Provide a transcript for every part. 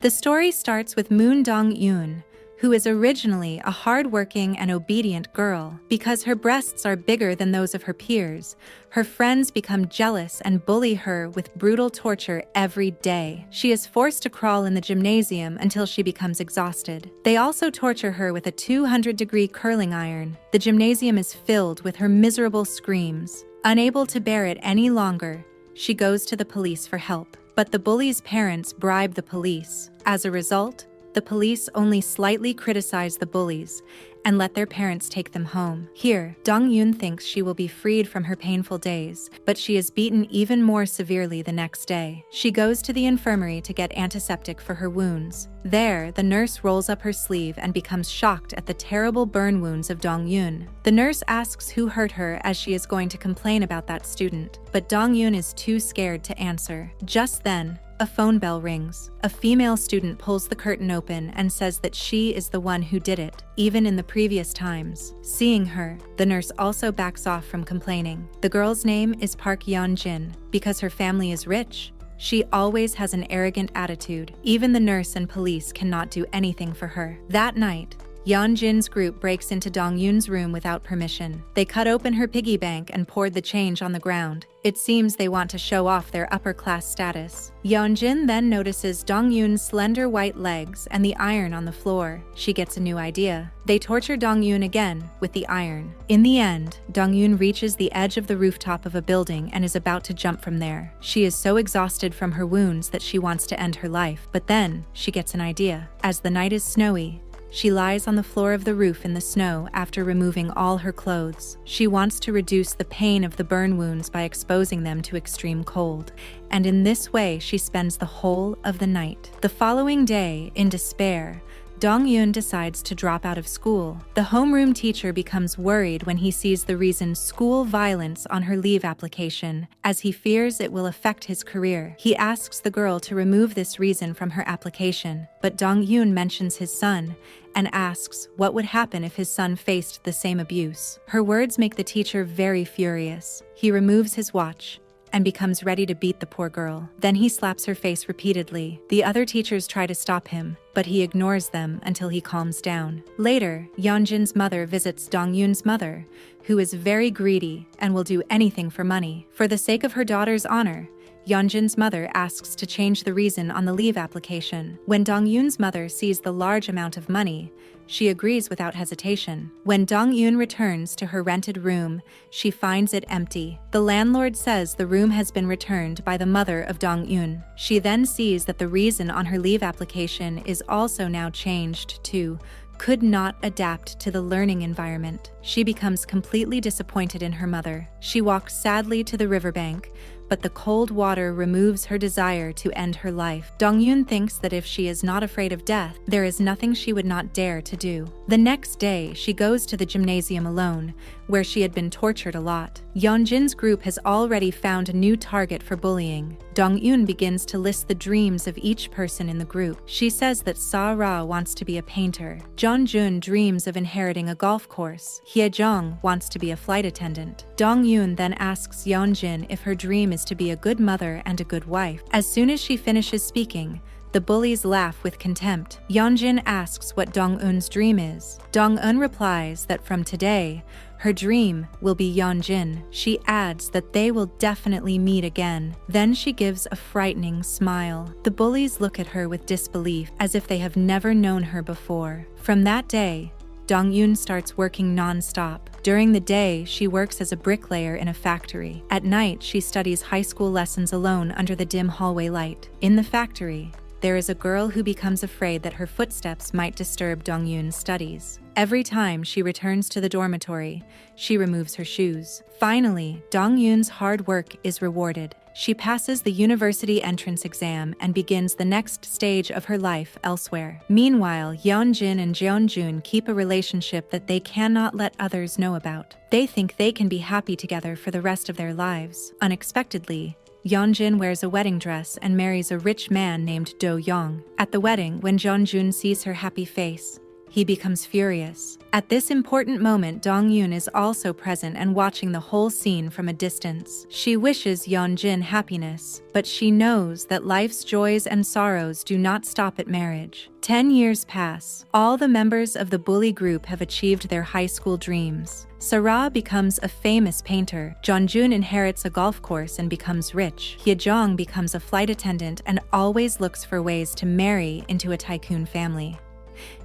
The story starts with Moon Dong-yoon, who is originally a hard-working and obedient girl. Because her breasts are bigger than those of her peers, her friends become jealous and bully her with brutal torture every day. She is forced to crawl in the gymnasium until she becomes exhausted. They also torture her with a 200-degree curling iron. The gymnasium is filled with her miserable screams. Unable to bear it any longer, she goes to the police for help. But the bully's parents bribe the police. As a result, the police only slightly criticize the bullies and let their parents take them home. Here, Dong-yoon thinks she will be freed from her painful days, but she is beaten even more severely the next day. She goes to the infirmary to get antiseptic for her wounds. There, the nurse rolls up her sleeve and becomes shocked at the terrible burn wounds of Dong-yoon. The nurse asks who hurt her, as she is going to complain about that student, but Dong-yoon is too scared to answer. Just then, a phone bell rings. A female student pulls the curtain open and says that she is the one who did it, even in the previous times. Seeing her, the nurse also backs off from complaining. The girl's name is Park Yeon-jin. Because her family is rich, she always has an arrogant attitude. Even the nurse and police cannot do anything for her. That night, Yeon-jin's group breaks into Dong-yoon's room without permission. They cut open her piggy bank and poured the change on the ground. It seems they want to show off their upper-class status. Yeon-jin then notices Dong-yoon's slender white legs and the iron on the floor. She gets a new idea. They torture Dong-yoon again with the iron. In the end, Dong-yoon reaches the edge of the rooftop of a building and is about to jump from there. She is so exhausted from her wounds that she wants to end her life. But then, she gets an idea. As the night is snowy, she lies on the floor of the roof in the snow after removing all her clothes. She wants to reduce the pain of the burn wounds by exposing them to extreme cold, and in this way she spends the whole of the night. The following day, in despair, Dong-yoon decides to drop out of school. The homeroom teacher becomes worried when he sees the reason school violence on her leave application, as he fears it will affect his career. He asks the girl to remove this reason from her application, but Dong-yoon mentions his son and asks what would happen if his son faced the same abuse. Her words make the teacher very furious. He removes his watch and becomes ready to beat the poor girl. Then he slaps her face repeatedly. The other teachers try to stop him, but he ignores them until he calms down. Later, Yeonjin's mother visits Dong-yoon's mother, who is very greedy and will do anything for money. For the sake of her daughter's honor, Yeonjin's mother asks to change the reason on the leave application. When Dong-yoon's mother sees the large amount of money, she agrees without hesitation. When Dong-yoon returns to her rented room, she finds it empty. The landlord says the room has been returned by the mother of Dong-yoon. She then sees that the reason on her leave application is also now changed to could not adapt to the learning environment. She becomes completely disappointed in her mother. She walks sadly to the riverbank, but the cold water removes her desire to end her life. Dong-yoon thinks that if she is not afraid of death, there is nothing she would not dare to do. The next day, she goes to the gymnasium alone, where she had been tortured a lot. Yeonjin's group has already found a new target for bullying. Dong-yoon begins to list the dreams of each person in the group. She says that Sa-ra wants to be a painter. Jeonjun dreams of inheriting a golf course. Hye-jong wants to be a flight attendant. Dong-yoon then asks Yeonjin if her dream is to be a good mother and a good wife. As soon as she finishes speaking, the bullies laugh with contempt. Yeonjin asks what Dong-eun's dream is. Dong-eun replies that from today, her dream will be Yeonjin. She adds that they will definitely meet again. Then she gives a frightening smile. The bullies look at her with disbelief, as if they have never known her before. From that day, Dong-yoon starts working non-stop. During the day, she works as a bricklayer in a factory. At night, she studies high school lessons alone under the dim hallway light. In the factory, there is a girl who becomes afraid that her footsteps might disturb Dong-yoon's studies. Every time she returns to the dormitory, she removes her shoes. Finally, Dong-yoon's hard work is rewarded. She passes the university entrance exam and begins the next stage of her life elsewhere. Meanwhile, Yeonjin and Jeonjun keep a relationship that they cannot let others know about. They think they can be happy together for the rest of their lives. Unexpectedly, Yeonjin wears a wedding dress and marries a rich man named Do Young. At the wedding, when Jeonjun sees her happy face, He becomes furious. At this important moment, Dong-yoon is also present and watching the whole scene from a distance. She wishes Yeonjin happiness, but she knows that life's joys and sorrows do not stop at marriage. 10 years pass. All the members of the Bully group have achieved their high school dreams. Sara becomes a famous painter. Jeonjun inherits a golf course and becomes rich. Hyejong becomes a flight attendant and always looks for ways to marry into a tycoon family.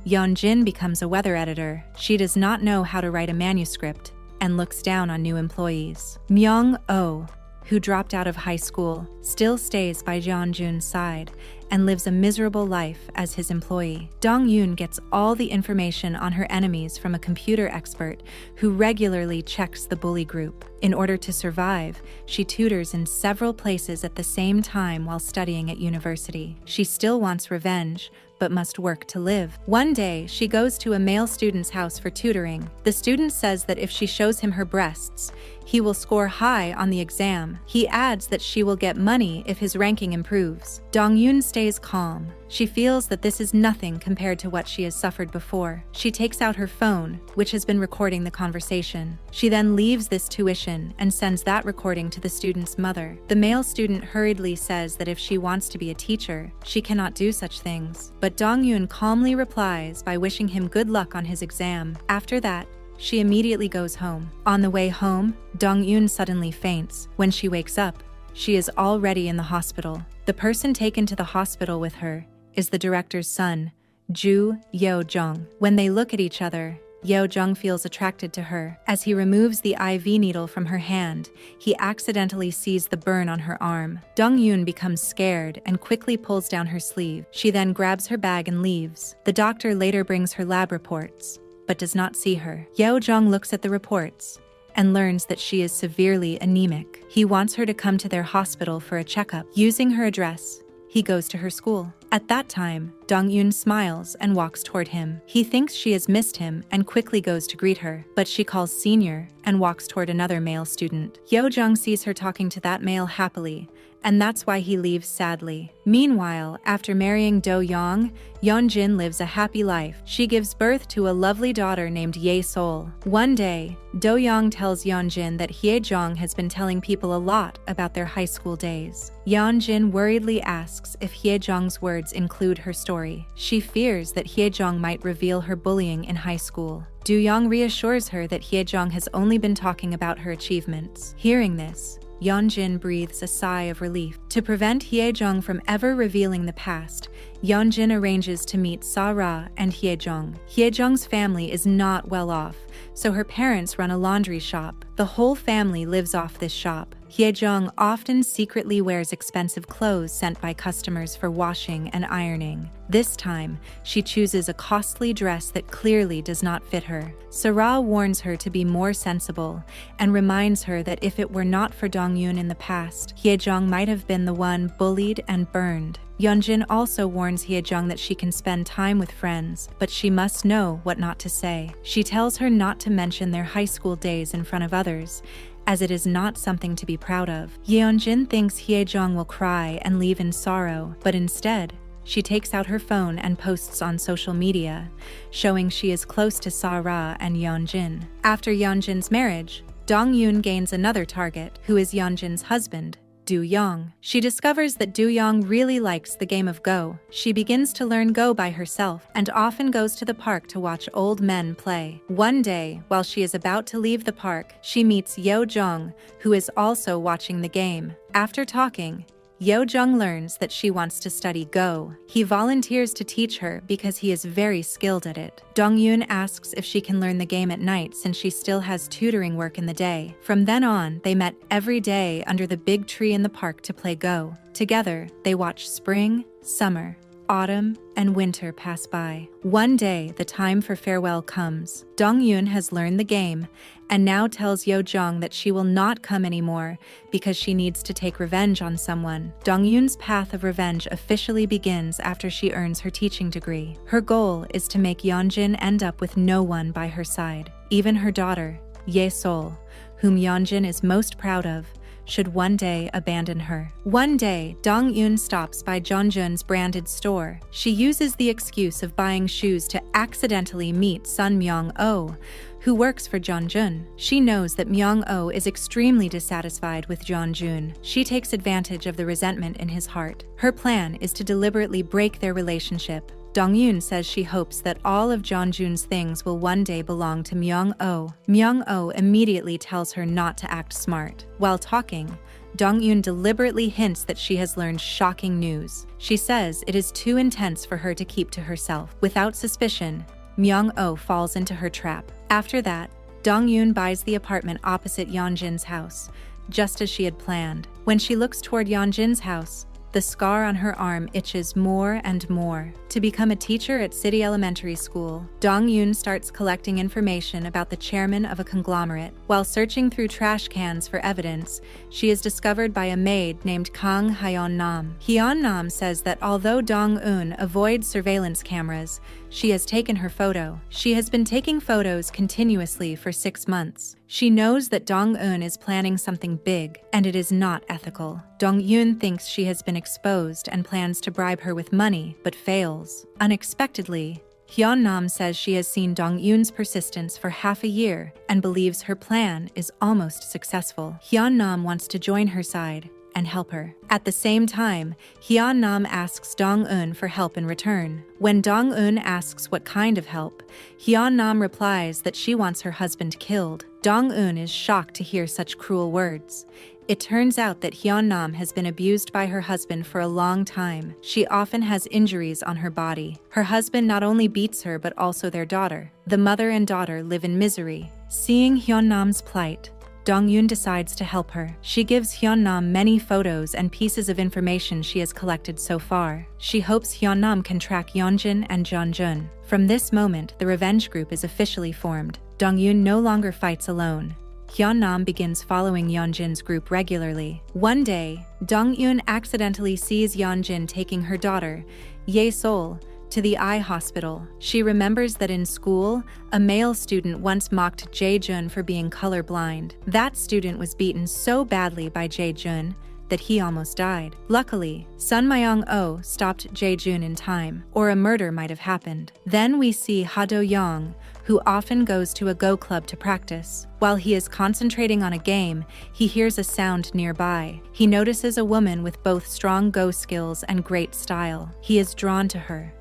Yeonjin becomes a weather editor. She does not know how to write a manuscript and looks down on new employees. Myung-oh, who dropped out of high school, still stays by Jeonjun's side and lives a miserable life as his employee. Dong-yoon gets all the information on her enemies from a computer expert who regularly checks the Bully group. In order to survive, she tutors in several places at the same time while studying at university. She still wants revenge, but must work to live. One day, she goes to a male student's house for tutoring. The student says that if she shows him her breasts, he will score high on the exam. He adds that she will get money if his ranking improves. Dong-yoon stays calm. She feels that this is nothing compared to what she has suffered before. She takes out her phone, which has been recording the conversation. She then leaves this tuition and sends that recording to the student's mother. The male student hurriedly says that if she wants to be a teacher, she cannot do such things. But Dong-yoon calmly replies by wishing him good luck on his exam. After that, she immediately goes home. On the way home, Dong-yoon suddenly faints. When she wakes up, she is already in the hospital. The person taken to the hospital with her is the director's son, Ju Yeo-jung. When they look at each other, Yeo-jung feels attracted to her. As he removes the IV needle from her hand, he accidentally sees the burn on her arm. Dong-yoon becomes scared and quickly pulls down her sleeve. She then grabs her bag and leaves. The doctor later brings her lab reports, but does not see her. Yeo-jung looks at the reports and learns that she is severely anemic. He wants her to come to their hospital for a checkup. Using her address, he goes to her school. At that time, Dong-yoon smiles and walks toward him. He thinks she has missed him and quickly goes to greet her, but she calls senior and walks toward another male student. Yeo-jung sees her talking to that male happily, and that's why he leaves sadly. Meanwhile, after marrying Do-young, Yeonjin lives a happy life. She gives birth to a lovely daughter named Ye-sol. One day, Do-young tells Yeonjin that Hyejong has been telling people a lot about their high school days. Yeonjin worriedly asks if Hyejong's words include her story. She fears that Hyejong might reveal her bullying in high school. Do-young reassures her that Hyejong has only been talking about her achievements. Hearing this, Yeonjin breathes a sigh of relief. To prevent Hyejong from ever revealing the past, Yeonjin arranges to meet Sara and Hyejong. Hyejong's family is not well off, so her parents run a laundry shop. The whole family lives off this shop. Hyejong often secretly wears expensive clothes sent by customers for washing and ironing. This time, she chooses a costly dress that clearly does not fit her. Sara warns her to be more sensible and reminds her that if it were not for Dong-yoon in the past, Hyejong might have been the one bullied and burned. Yeonjin also warns Hyejong that she can spend time with friends, but she must know what not to say. She tells her not to mention their high school days in front of others, as it is not something to be proud of. Yeonjin thinks Hyejong will cry and leave in sorrow, but instead, she takes out her phone and posts on social media, showing she is close to Sara and Yeonjin. After Yeonjin's marriage, Dong-yoon gains another target, who is Yeonjin's husband, Do-young. She discovers that Do-young really likes the game of Go. She begins to learn Go by herself and often goes to the park to watch old men play. One day, while she is about to leave the park, she meets Yeo-jung, who is also watching the game. After talking, Yeo-jung learns that she wants to study Go. He volunteers to teach her because he is very skilled at it. Dong-yoon asks if she can learn the game at night since she still has tutoring work in the day. From then on, they met every day under the big tree in the park to play Go. Together, they watch spring, summer, autumn, and winter pass by. One day, the time for farewell comes. Dong-yoon has learned the game and now tells Yeo-jung that she will not come anymore because she needs to take revenge on someone. Dong-yoon's path of revenge officially begins after she earns her teaching degree. Her goal is to make Yeonjin end up with no one by her side. Even her daughter, Ye-sol, whom Yeonjin is most proud of, should one day abandon her. One day, Dong-eun stops by Jeonjun's branded store. She uses the excuse of buying shoes to accidentally meet Sun Myung-oh, who works for Jeonjun. She knows that Myung-oh is extremely dissatisfied with Jeonjun. She takes advantage of the resentment in his heart. Her plan is to deliberately break their relationship. Dong-eun says she hopes that all of Jeonjun's things will one day belong to Myung-oh. Myung-oh immediately tells her not to act smart. While talking, Dong-eun deliberately hints that she has learned shocking news. She says it is too intense for her to keep to herself. Without suspicion, Myung-oh falls into her trap. After that, Dong-eun buys the apartment opposite Yeonjin's house, just as she had planned. When she looks toward Yeonjin's house, the scar on her arm itches more and more. To become a teacher at City Elementary School, Dong-eun starts collecting information about the chairman of a conglomerate. While searching through trash cans for evidence, she is discovered by a maid named Kang Hyun-nam. Hyun-nam says that although Dong-eun avoids surveillance cameras, she has taken her photo. She has been taking photos continuously for 6 months. She knows that Dong-eun is planning something big, and it is not ethical. Dong-eun thinks she has been exposed and plans to bribe her with money, but fails. Unexpectedly, Hyun-nam says she has seen Dong-eun's persistence for half a year and believes her plan is almost successful. Hyun-nam wants to join her side and help her. At the same time, Hyun-nam asks Dong-eun for help in return. When Dong-eun asks what kind of help, Hyun-nam replies that she wants her husband killed. Dong-eun is shocked to hear such cruel words. It turns out that Hyun-nam has been abused by her husband for a long time. She often has injuries on her body. Her husband not only beats her but also their daughter. The mother and daughter live in misery. Seeing Hyun-nam's plight, Dong-eun decides to help her. She gives Hyun-nam many photos and pieces of information she has collected so far. She hopes Hyun-nam can track Yeonjun and Jeonjun. From this moment, the revenge group is officially formed. Dong-eun no longer fights alone. Hyun-nam begins following Yeonjun's group regularly. One day, Dong-eun accidentally sees Yeonjun taking her daughter, Ye-sol, to the eye hospital. She remembers that in school, a male student once mocked Jae-jun for being colorblind. That student was beaten so badly by Jae-jun that he almost died. Luckily, Sun Myung-oh stopped Jae-jun in time, or a murder might have happened. Then we see Ha Do-young, who often goes to a Go club to practice. While he is concentrating on a game, he hears a sound nearby. He notices a woman with both strong Go skills and great style. He is drawn to her.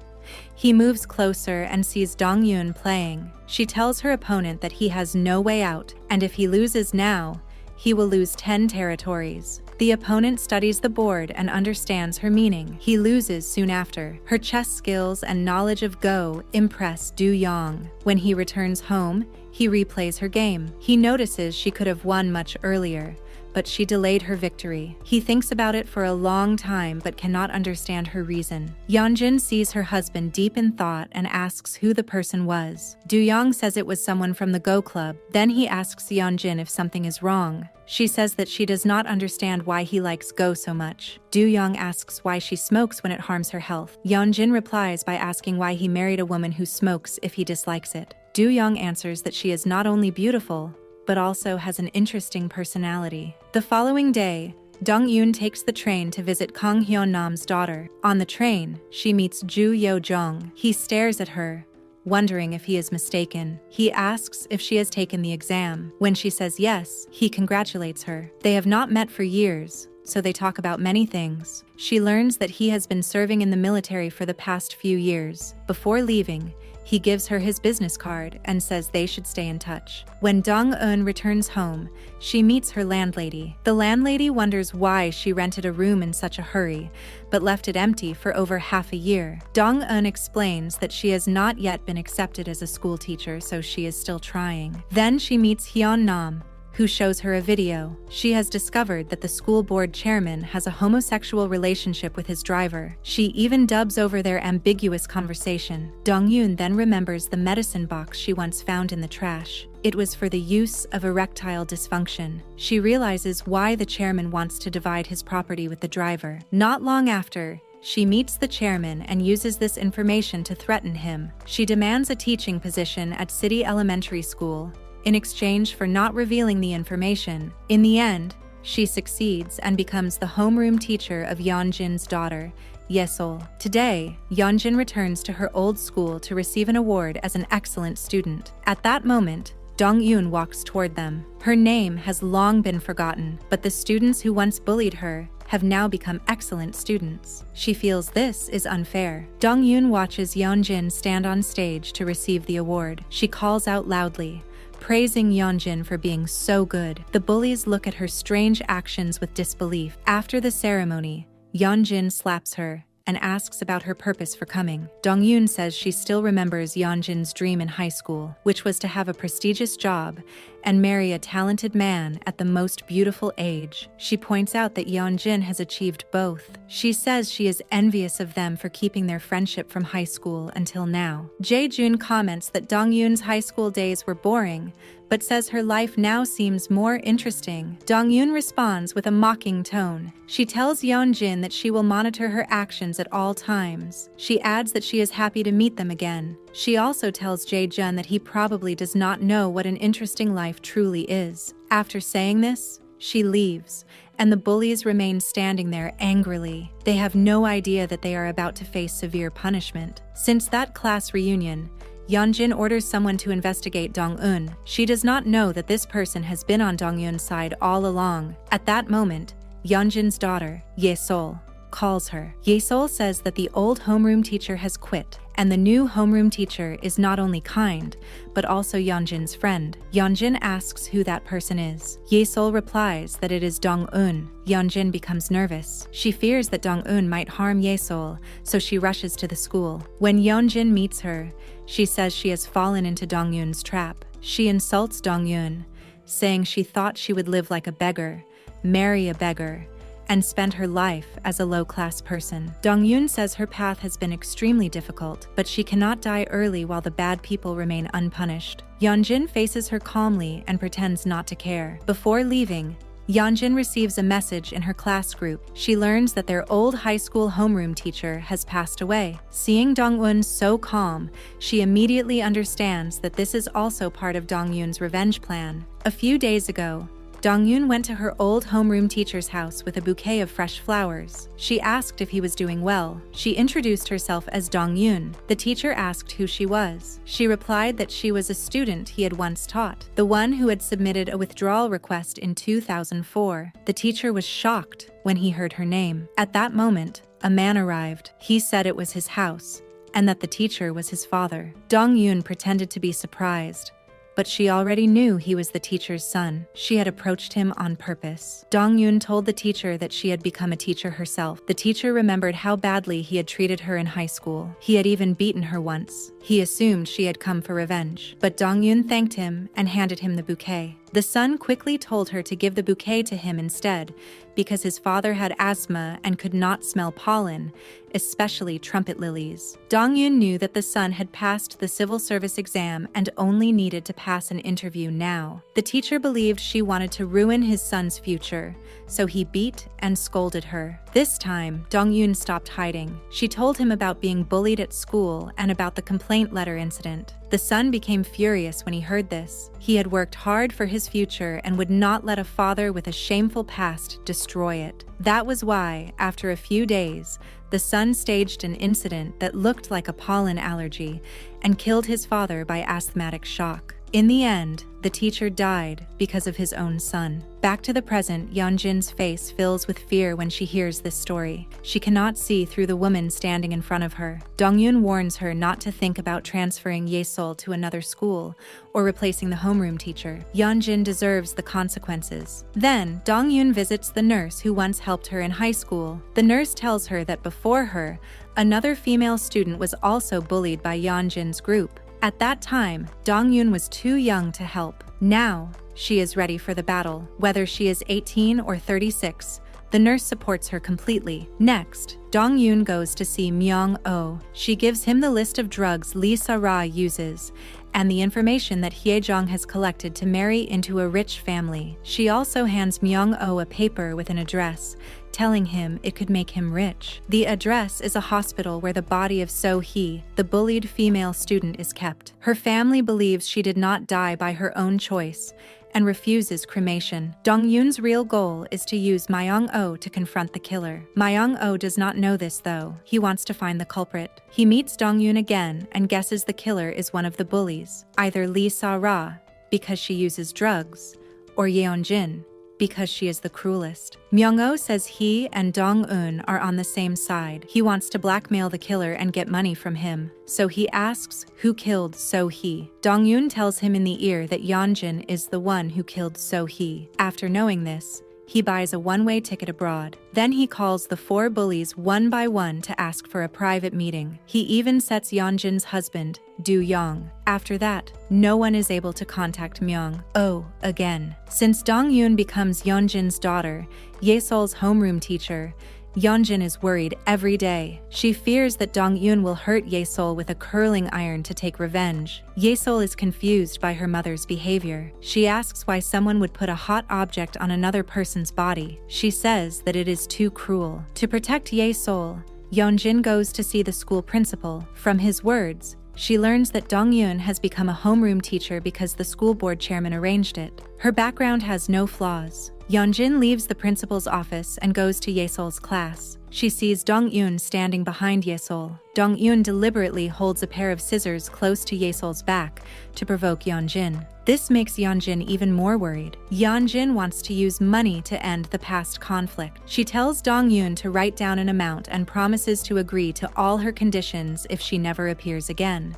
He moves closer and sees Dong-eun playing. She tells her opponent that he has no way out, and if he loses now, he will lose 10 territories. The opponent studies the board and understands her meaning. He loses soon after. Her chess skills and knowledge of Go impress Do-young. When he returns home, he replays her game. He notices she could have won much earlier, but she delayed her victory. He thinks about it for a long time but cannot understand her reason. Yeonjun sees her husband deep in thought and asks who the person was. Do-young says it was someone from the Go club. Then he asks Yeonjun if something is wrong. She says that she does not understand why he likes Go so much. Do-young asks why she smokes when it harms her health. Yeonjun replies by asking why he married a woman who smokes if he dislikes it. Do-young answers that she is not only beautiful, but also has an interesting personality. The following day, Dong-eun takes the train to visit Kang Hyun-nam's daughter. On the train, she meets Ju Yo-jung. He stares at her, wondering if he is mistaken. He asks if she has taken the exam. When she says yes, he congratulates her. They have not met for years, so they talk about many things. She learns that he has been serving in the military for the past few years. Before leaving, he gives her his business card and says they should stay in touch. When Dong-eun returns home, she meets her landlady. The landlady wonders why she rented a room in such a hurry, but left it empty for over half a year. Dong-eun explains that she has not yet been accepted as a school teacher, so she is still trying. Then she meets Hyun-nam, who shows her a video. She has discovered that the school board chairman has a homosexual relationship with his driver. She even dubs over their ambiguous conversation. Dong-eun then remembers the medicine box she once found in the trash. It was for the use of erectile dysfunction. She realizes why the chairman wants to divide his property with the driver. Not long after, she meets the chairman and uses this information to threaten him. She demands a teaching position at City Elementary School, in exchange for not revealing the information. In the end, She succeeds and becomes the homeroom teacher of Yeonjin's daughter, Yesol. Today, Yeonjin returns to her old school to receive an award as an excellent student. At that moment, Dong-yoon walks toward them. Her name has long been forgotten, but the students who once bullied her have now become excellent students. She feels this is unfair. Dong-yoon watches Yeonjin stand on stage to receive the award. She calls out loudly, praising Yeonjin for being so good. The bullies look at her strange actions with disbelief. After the ceremony, Yeonjin slaps her and asks about her purpose for coming. Dong-yoon says she still remembers Yeonjin's dream in high school, which was to have a prestigious job and marry a talented man at the most beautiful age. She points out that Yeonjin has achieved both. She says she is envious of them for keeping their friendship from high school until now. Jae-jun comments that Dong-yoon's high school days were boring, but says her life now seems more interesting. Dong-yoon responds with a mocking tone. She tells Yeonjin that she will monitor her actions at all times. She adds that she is happy to meet them again. She also tells Jae-jun that he probably does not know what an interesting life truly is. After saying this, she leaves, and the bullies remain standing there angrily. They have no idea that they are about to face severe punishment. Since that class reunion, Yeonjin orders someone to investigate Dong-eun. She does not know that this person has been on Dong-eun's side all along. At that moment, Yeonjin's daughter, Yesol, calls her. Yesol says that the old homeroom teacher has quit, and the new homeroom teacher is not only kind, but also Yeonjin's friend. Yeonjin asks who that person is. Yesol replies that it is Dong-eun. Yeonjin becomes nervous. She fears that Dong-eun might harm Yesol, so she rushes to the school. When Yeonjin meets her, she says she has fallen into Dong-eun's trap. She insults Dong-eun, saying she thought she would live like a beggar, marry a beggar, and spend her life as a low-class person. Dong-eun says her path has been extremely difficult, but she cannot die early while the bad people remain unpunished. Yeonjin faces her calmly and pretends not to care. Before leaving, Yeonjin receives a message in her class group. She learns that their old high school homeroom teacher has passed away. Seeing Dong-eun so calm, she immediately understands that this is also part of Dong-eun's revenge plan. A few days ago, Dong-eun went to her old homeroom teacher's house with a bouquet of fresh flowers. She asked if he was doing well. She introduced herself as Dong-eun. The teacher asked who she was. She replied that she was a student he had once taught, the one who had submitted a withdrawal request in 2004. The teacher was shocked when he heard her name. At that moment, a man arrived. He said it was his house, and that the teacher was his father. Dong-eun pretended to be surprised, but she already knew he was the teacher's son. She had approached him on purpose. Dong-eun told the teacher that she had become a teacher herself. The teacher remembered how badly he had treated her in high school. He had even beaten her once. He assumed she had come for revenge. But Dong-eun thanked him and handed him the bouquet. The son quickly told her to give the bouquet to him instead, because his father had asthma and could not smell pollen, especially trumpet lilies. Dong-eun knew that the son had passed the civil service exam and only needed to pass an interview now. The teacher believed she wanted to ruin his son's future, so he beat and scolded her. This time, Dong-eun stopped hiding. She told him about being bullied at school and about the complaint letter incident. The son became furious when he heard this. He had worked hard for his future and would not let a father with a shameful past destroy it. That was why, after a few days, the son staged an incident that looked like a pollen allergy and killed his father by asthmatic shock. In the end, the teacher died because of his own son. Back to the present, Yeonjin's face fills with fear when she hears this story. She cannot see through the woman standing in front of her. Dong-eun warns her not to think about transferring Yesol to another school or replacing the homeroom teacher. Yeonjin deserves the consequences. Then, Dong-eun visits the nurse who once helped her in high school. The nurse tells her that before her, another female student was also bullied by Yeonjin's group. At that time, Dong-eun was too young to help. Now, she is ready for the battle. Whether she is 18 or 36, the nurse supports her completely. Next, Dong-eun goes to see Myung-oh. She gives him the list of drugs Lee Sa-ra uses and the information that Hye-jong has collected to marry into a rich family. She also hands Myung-oh a paper with an address, telling him it could make him rich. The address is a hospital where the body of So-hee, the bullied female student, is kept. Her family believes she did not die by her own choice, and refuses cremation. Dong-yoon's real goal is to use Myung-oh to confront the killer. Myung-oh does not know this though. He wants to find the culprit. He meets Dong-yoon again and guesses the killer is one of the bullies, either Lee Sa-ra, because she uses drugs, or Yeon-jin, because she is the cruelest. Myung-oh says he and Dong-eun are on the same side. He wants to blackmail the killer and get money from him, so he asks who killed So-hee. Dong-eun tells him in the ear that Yeon-jin is the one who killed So-hee. After knowing this, he buys a one-way ticket abroad. Then he calls the 4 bullies one by one to ask for a private meeting. He even sets Yeon-jin's husband, Do-young. After that, no one is able to contact Myung-oh again. Since Dong-yoon becomes Yeon-jin's daughter, Ye-sol's homeroom teacher, Yeon-jin is worried every day. She fears that Dong-yoon will hurt Ye-sol with a curling iron to take revenge. Ye-sol is confused by her mother's behavior. She asks why someone would put a hot object on another person's body. She says that it is too cruel. To protect Ye-sol, Yeon-jin goes to see the school principal. From his words, she learns that Dong-yoon has become a homeroom teacher because the school board chairman arranged it. Her background has no flaws. Yeon-jin leaves the principal's office and goes to Ye-sol's class. She sees Dong-yoon standing behind Ye-sol. Dong-yoon deliberately holds a pair of scissors close to Ye-sol's back to provoke Yeon-jin. This makes Yeon-jin even more worried. Yeon-jin wants to use money to end the past conflict. She tells Dong-yoon to write down an amount and promises to agree to all her conditions if she never appears again.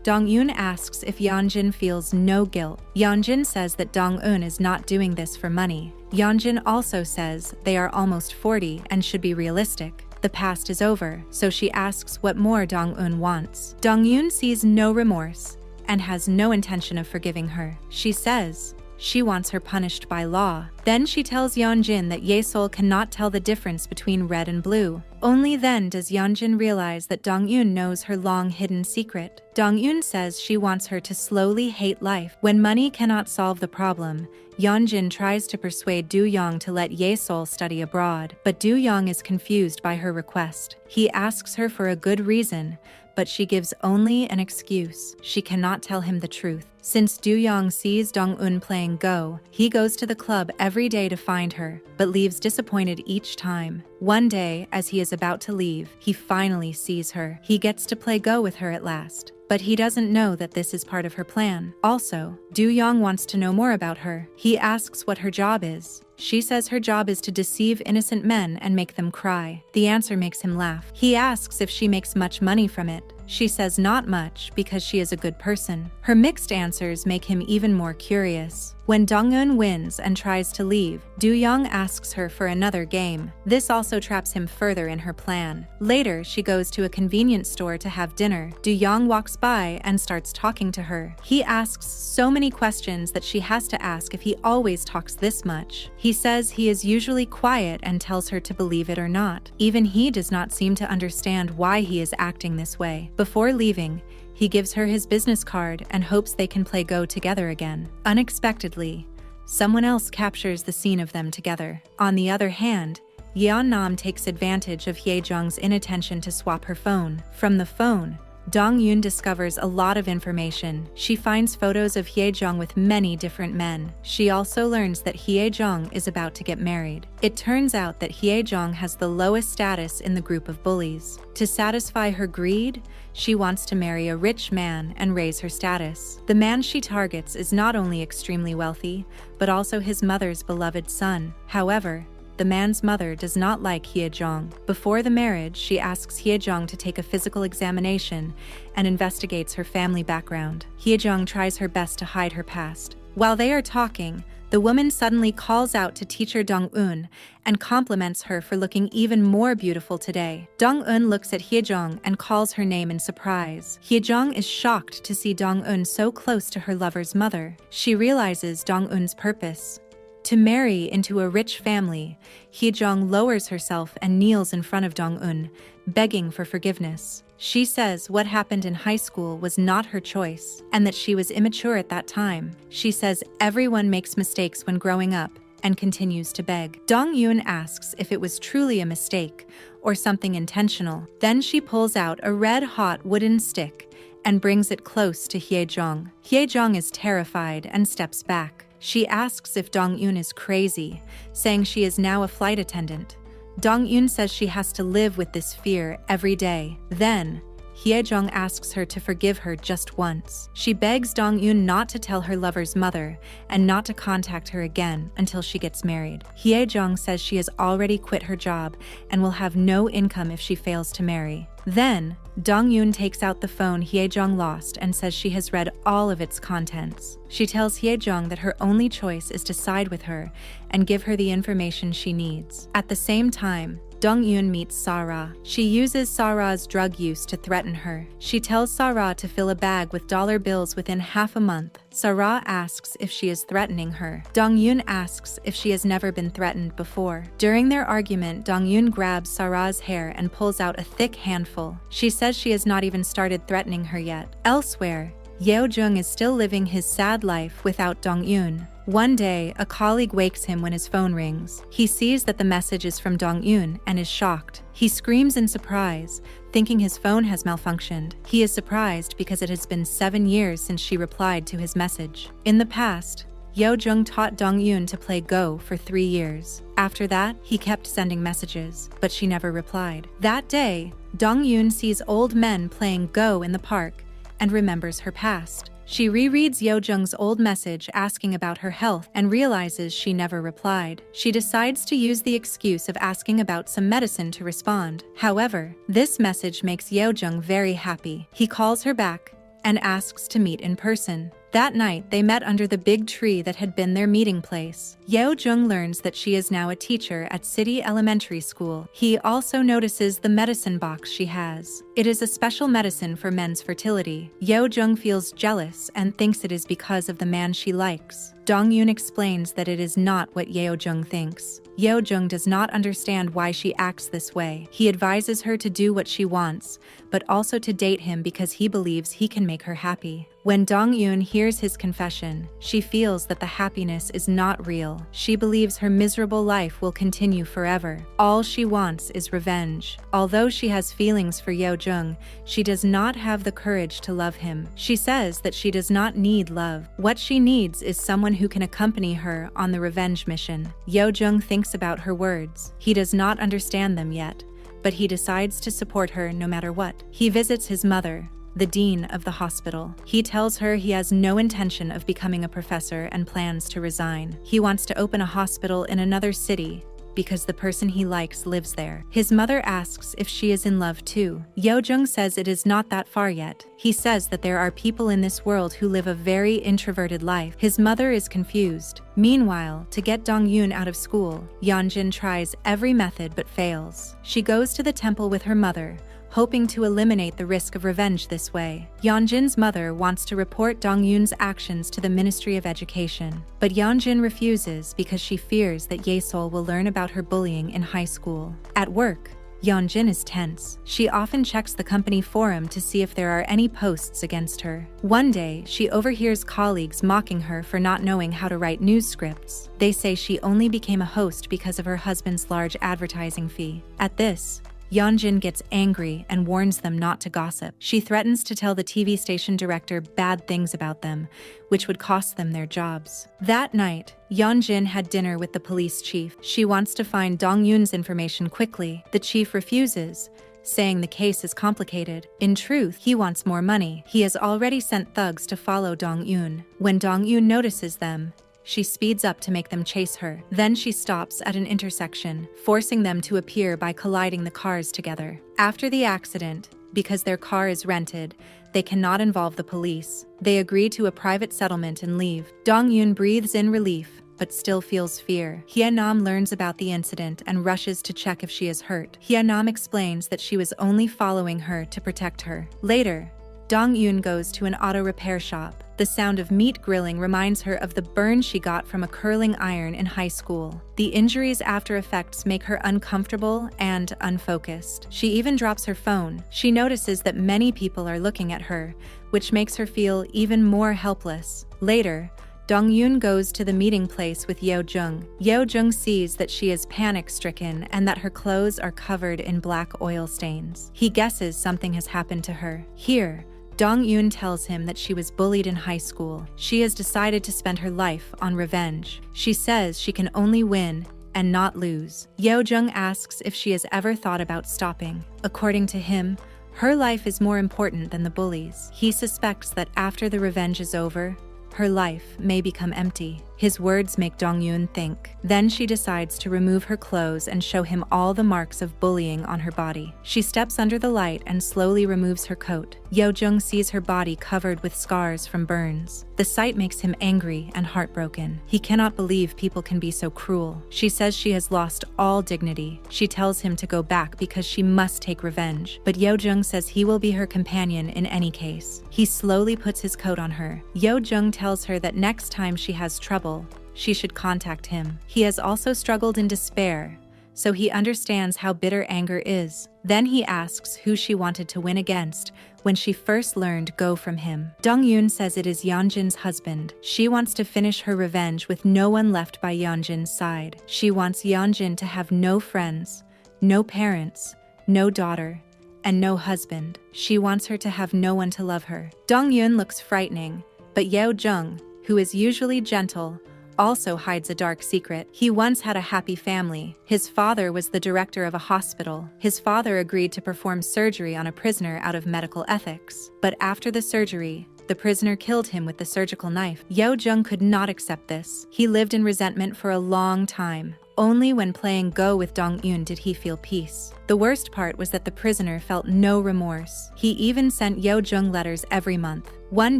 Dong-yoon asks if Yeon-jin feels no guilt. Yeon-jin says that Dong-eun is not doing this for money. Yeon-jin also says they are almost 40 and should be realistic. The past is over, so she asks what more Dong-eun wants. Dong-yoon sees no remorse and has no intention of forgiving her. She says she wants her punished by law. Then she tells Yeon-jin that Ye-sol cannot tell the difference between red and blue. Only then does Yeon-jin realize that Dong-eun knows her long-hidden secret. Dong-eun says she wants her to slowly hate life. When money cannot solve the problem, Yeon-jin tries to persuade Do-young to let Ye-sol study abroad, but Do-young is confused by her request. He asks her for a good reason, but she gives only an excuse. She cannot tell him the truth. Since Do-young sees Dong-eun playing Go, he goes to the club every day to find her, but leaves disappointed each time. One day, as he is about to leave, he finally sees her. He gets to play Go with her at last, but he doesn't know that this is part of her plan. Also, Do-young wants to know more about her. He asks what her job is. She says her job is to deceive innocent men and make them cry. The answer makes him laugh. He asks if she makes much money from it. She says not much because she is a good person. Her mixed answers make him even more curious. When Dong-eun wins and tries to leave, Do-young asks her for another game. This also traps him further in her plan. Later, she goes to a convenience store to have dinner. Do-young walks by and starts talking to her. He asks so many questions that she has to ask if he always talks this much. He says he is usually quiet and tells her to believe it or not. Even he does not seem to understand why he is acting this way. Before leaving, he gives her his business card and hopes they can play Go together again. Unexpectedly, someone else captures the scene of them together. On the other hand, Yeon-nam takes advantage of Hye-jung's inattention to swap her phone. From the phone, Dong-yoon discovers a lot of information. She finds photos of Hye-jung with many different men. She also learns that Hye-jung is about to get married. It turns out that Hye-jung has the lowest status in the group of bullies. To satisfy her greed, she wants to marry a rich man and raise her status. The man she targets is not only extremely wealthy, but also his mother's beloved son. However, the man's mother does not like Hye-jung. Before the marriage, she asks Hye-jung to take a physical examination and investigates her family background. Hye-jung tries her best to hide her past. While they are talking, the woman suddenly calls out to teacher Dong-eun and compliments her for looking even more beautiful today. Dong-eun looks at Hye-jung and calls her name in surprise. Hye-jung is shocked to see Dong-eun so close to her lover's mother. She realizes Dong-eun's purpose: to marry into a rich family. Hye-jung lowers herself and kneels in front of Dong-eun, begging for forgiveness. She says what happened in high school was not her choice, and that she was immature at that time. She says everyone makes mistakes when growing up, and continues to beg. Dong-eun asks if it was truly a mistake, or something intentional. Then she pulls out a red-hot wooden stick, and brings it close to Hye-jung. Hye-jung is terrified and steps back. She asks if Dong-eun is crazy, saying she is now a flight attendant. Dong-eun says she has to live with this fear every day. Then, Hye-jung asks her to forgive her just once. She begs Dong-eun not to tell her lover's mother and not to contact her again until she gets married. Hye-jung says she has already quit her job and will have no income if she fails to marry. Then, Dong-eun takes out the phone Hye-jung lost and says she has read all of its contents. She tells Hye-jung that her only choice is to side with her and give her the information she needs. At the same time, Dong-eun meets Sa-ra. She uses Sa-ra's drug use to threaten her. She tells Sa-ra to fill a bag with dollar bills within half a month. Sa-ra asks if she is threatening her. Dong-eun asks if she has never been threatened before. During their argument, Dong-eun grabs Sa-ra's hair and pulls out a thick handful. She says she has not even started threatening her yet. Elsewhere, Yeo-jung is still living his sad life without Dong-eun. One day, a colleague wakes him when his phone rings. He sees that the message is from Dong-eun and is shocked. He screams in surprise, thinking his phone has malfunctioned. He is surprised because it has been 7 years since she replied to his message. In the past, Yeo-jung taught Dong-eun to play Go for 3 years. After that, he kept sending messages, but she never replied. That day, Dong-eun sees old men playing Go in the park and remembers her past. She rereads Yeo-jung's old message asking about her health and realizes she never replied. She decides to use the excuse of asking about some medicine to respond. However, this message makes Yeo-jung very happy. He calls her back and asks to meet in person. That night, they met under the big tree that had been their meeting place. Yeo-jung learns that she is now a teacher at City Elementary School. He also notices the medicine box she has. It is a special medicine for men's fertility. Yeo-jung feels jealous and thinks it is because of the man she likes. Dong-eun explains that it is not what Yeo-jung thinks. Yeo-jung does not understand why she acts this way. He advises her to do what she wants, but also to date him because he believes he can make her happy. When Dong-eun hears his confession, she feels that the happiness is not real. She believes her miserable life will continue forever. All she wants is revenge. Although she has feelings for Yeo-jung, she does not have the courage to love him. She says that she does not need love. What she needs is someone who can accompany her on the revenge mission. Yeo-jung thinks about her words. He does not understand them yet, but he decides to support her no matter what. He visits his mother, the dean of the hospital. He tells her he has no intention of becoming a professor and plans to resign. He wants to open a hospital in another city because the person he likes lives there. His mother asks if she is in love too. Yeo-jung says it is not that far yet. He says that there are people in this world who live a very introverted life. His mother is confused. Meanwhile, to get Dong-eun out of school, Yeonjin tries every method but fails. She goes to the temple with her mother, hoping to eliminate the risk of revenge this way. Yeonjin's mother wants to report Dong-eun's actions to the Ministry of Education, but Yeonjin refuses because she fears that Ye-sol will learn about her bullying in high school. At work, Yeonjin is tense. She often checks the company forum to see if there are any posts against her. One day, she overhears colleagues mocking her for not knowing how to write news scripts. They say she only became a host because of her husband's large advertising fee. At this, Yeonjin gets angry and warns them not to gossip. She threatens to tell the TV station director bad things about them, which would cost them their jobs. That night, Yeonjin had dinner with the police chief. She wants to find Dong-eun's information quickly. The chief refuses, saying the case is complicated. In truth, he wants more money. He has already sent thugs to follow Dong-eun. When Dong-eun notices them, she speeds up to make them chase her. Then she stops at an intersection, forcing them to appear by colliding the cars together. After the accident, because their car is rented, they cannot involve the police. They agree to a private settlement and leave. Dong-eun breathes in relief, but still feels fear. Hye-nam learns about the incident and rushes to check if she is hurt. Hye-nam explains that she was only following her to protect her. Later, Dong-eun goes to an auto repair shop. The sound of meat grilling reminds her of the burn she got from a curling iron in high school. The injury's after effects make her uncomfortable and unfocused. She even drops her phone. She notices that many people are looking at her, which makes her feel even more helpless. Later, Dong-eun goes to the meeting place with Yeo-jung. Yeo-jung sees that she is panic-stricken and that her clothes are covered in black oil stains. He guesses something has happened to her. Here, Dong-eun tells him that she was bullied in high school. She has decided to spend her life on revenge. She says she can only win and not lose. Yeo-jung asks if she has ever thought about stopping. According to him, her life is more important than the bullies. He suspects that after the revenge is over, her life may become empty. His words make Dong-eun think. Then she decides to remove her clothes and show him all the marks of bullying on her body. She steps under the light and slowly removes her coat. Yeo-jung sees her body covered with scars from burns. The sight makes him angry and heartbroken. He cannot believe people can be so cruel. She says she has lost all dignity. She tells him to go back because she must take revenge. But Yeo-jung says he will be her companion in any case. He slowly puts his coat on her. Yeo-jung tells her that next time she has trouble, she should contact him. He has also struggled in despair, so he understands how bitter anger is. Then he asks who she wanted to win against when she first learned go from him. Dong-eun says it is Yeonjin's husband. She wants to finish her revenge with no one left by Yeonjin's side. She wants Yeonjin to have no friends, no parents, no daughter, and no husband. She wants her to have no one to love her. Dong-eun looks frightening, but Yeo-jung, who is usually gentle, also hides a dark secret. He once had a happy family. His father was the director of a hospital. His father agreed to perform surgery on a prisoner out of medical ethics. But after the surgery, the prisoner killed him with the surgical knife. Yeo-jung could not accept this. He lived in resentment for a long time. Only when playing Go with Dong-eun did he feel peace. The worst part was that the prisoner felt no remorse. He even sent Yeo-jung letters every month. One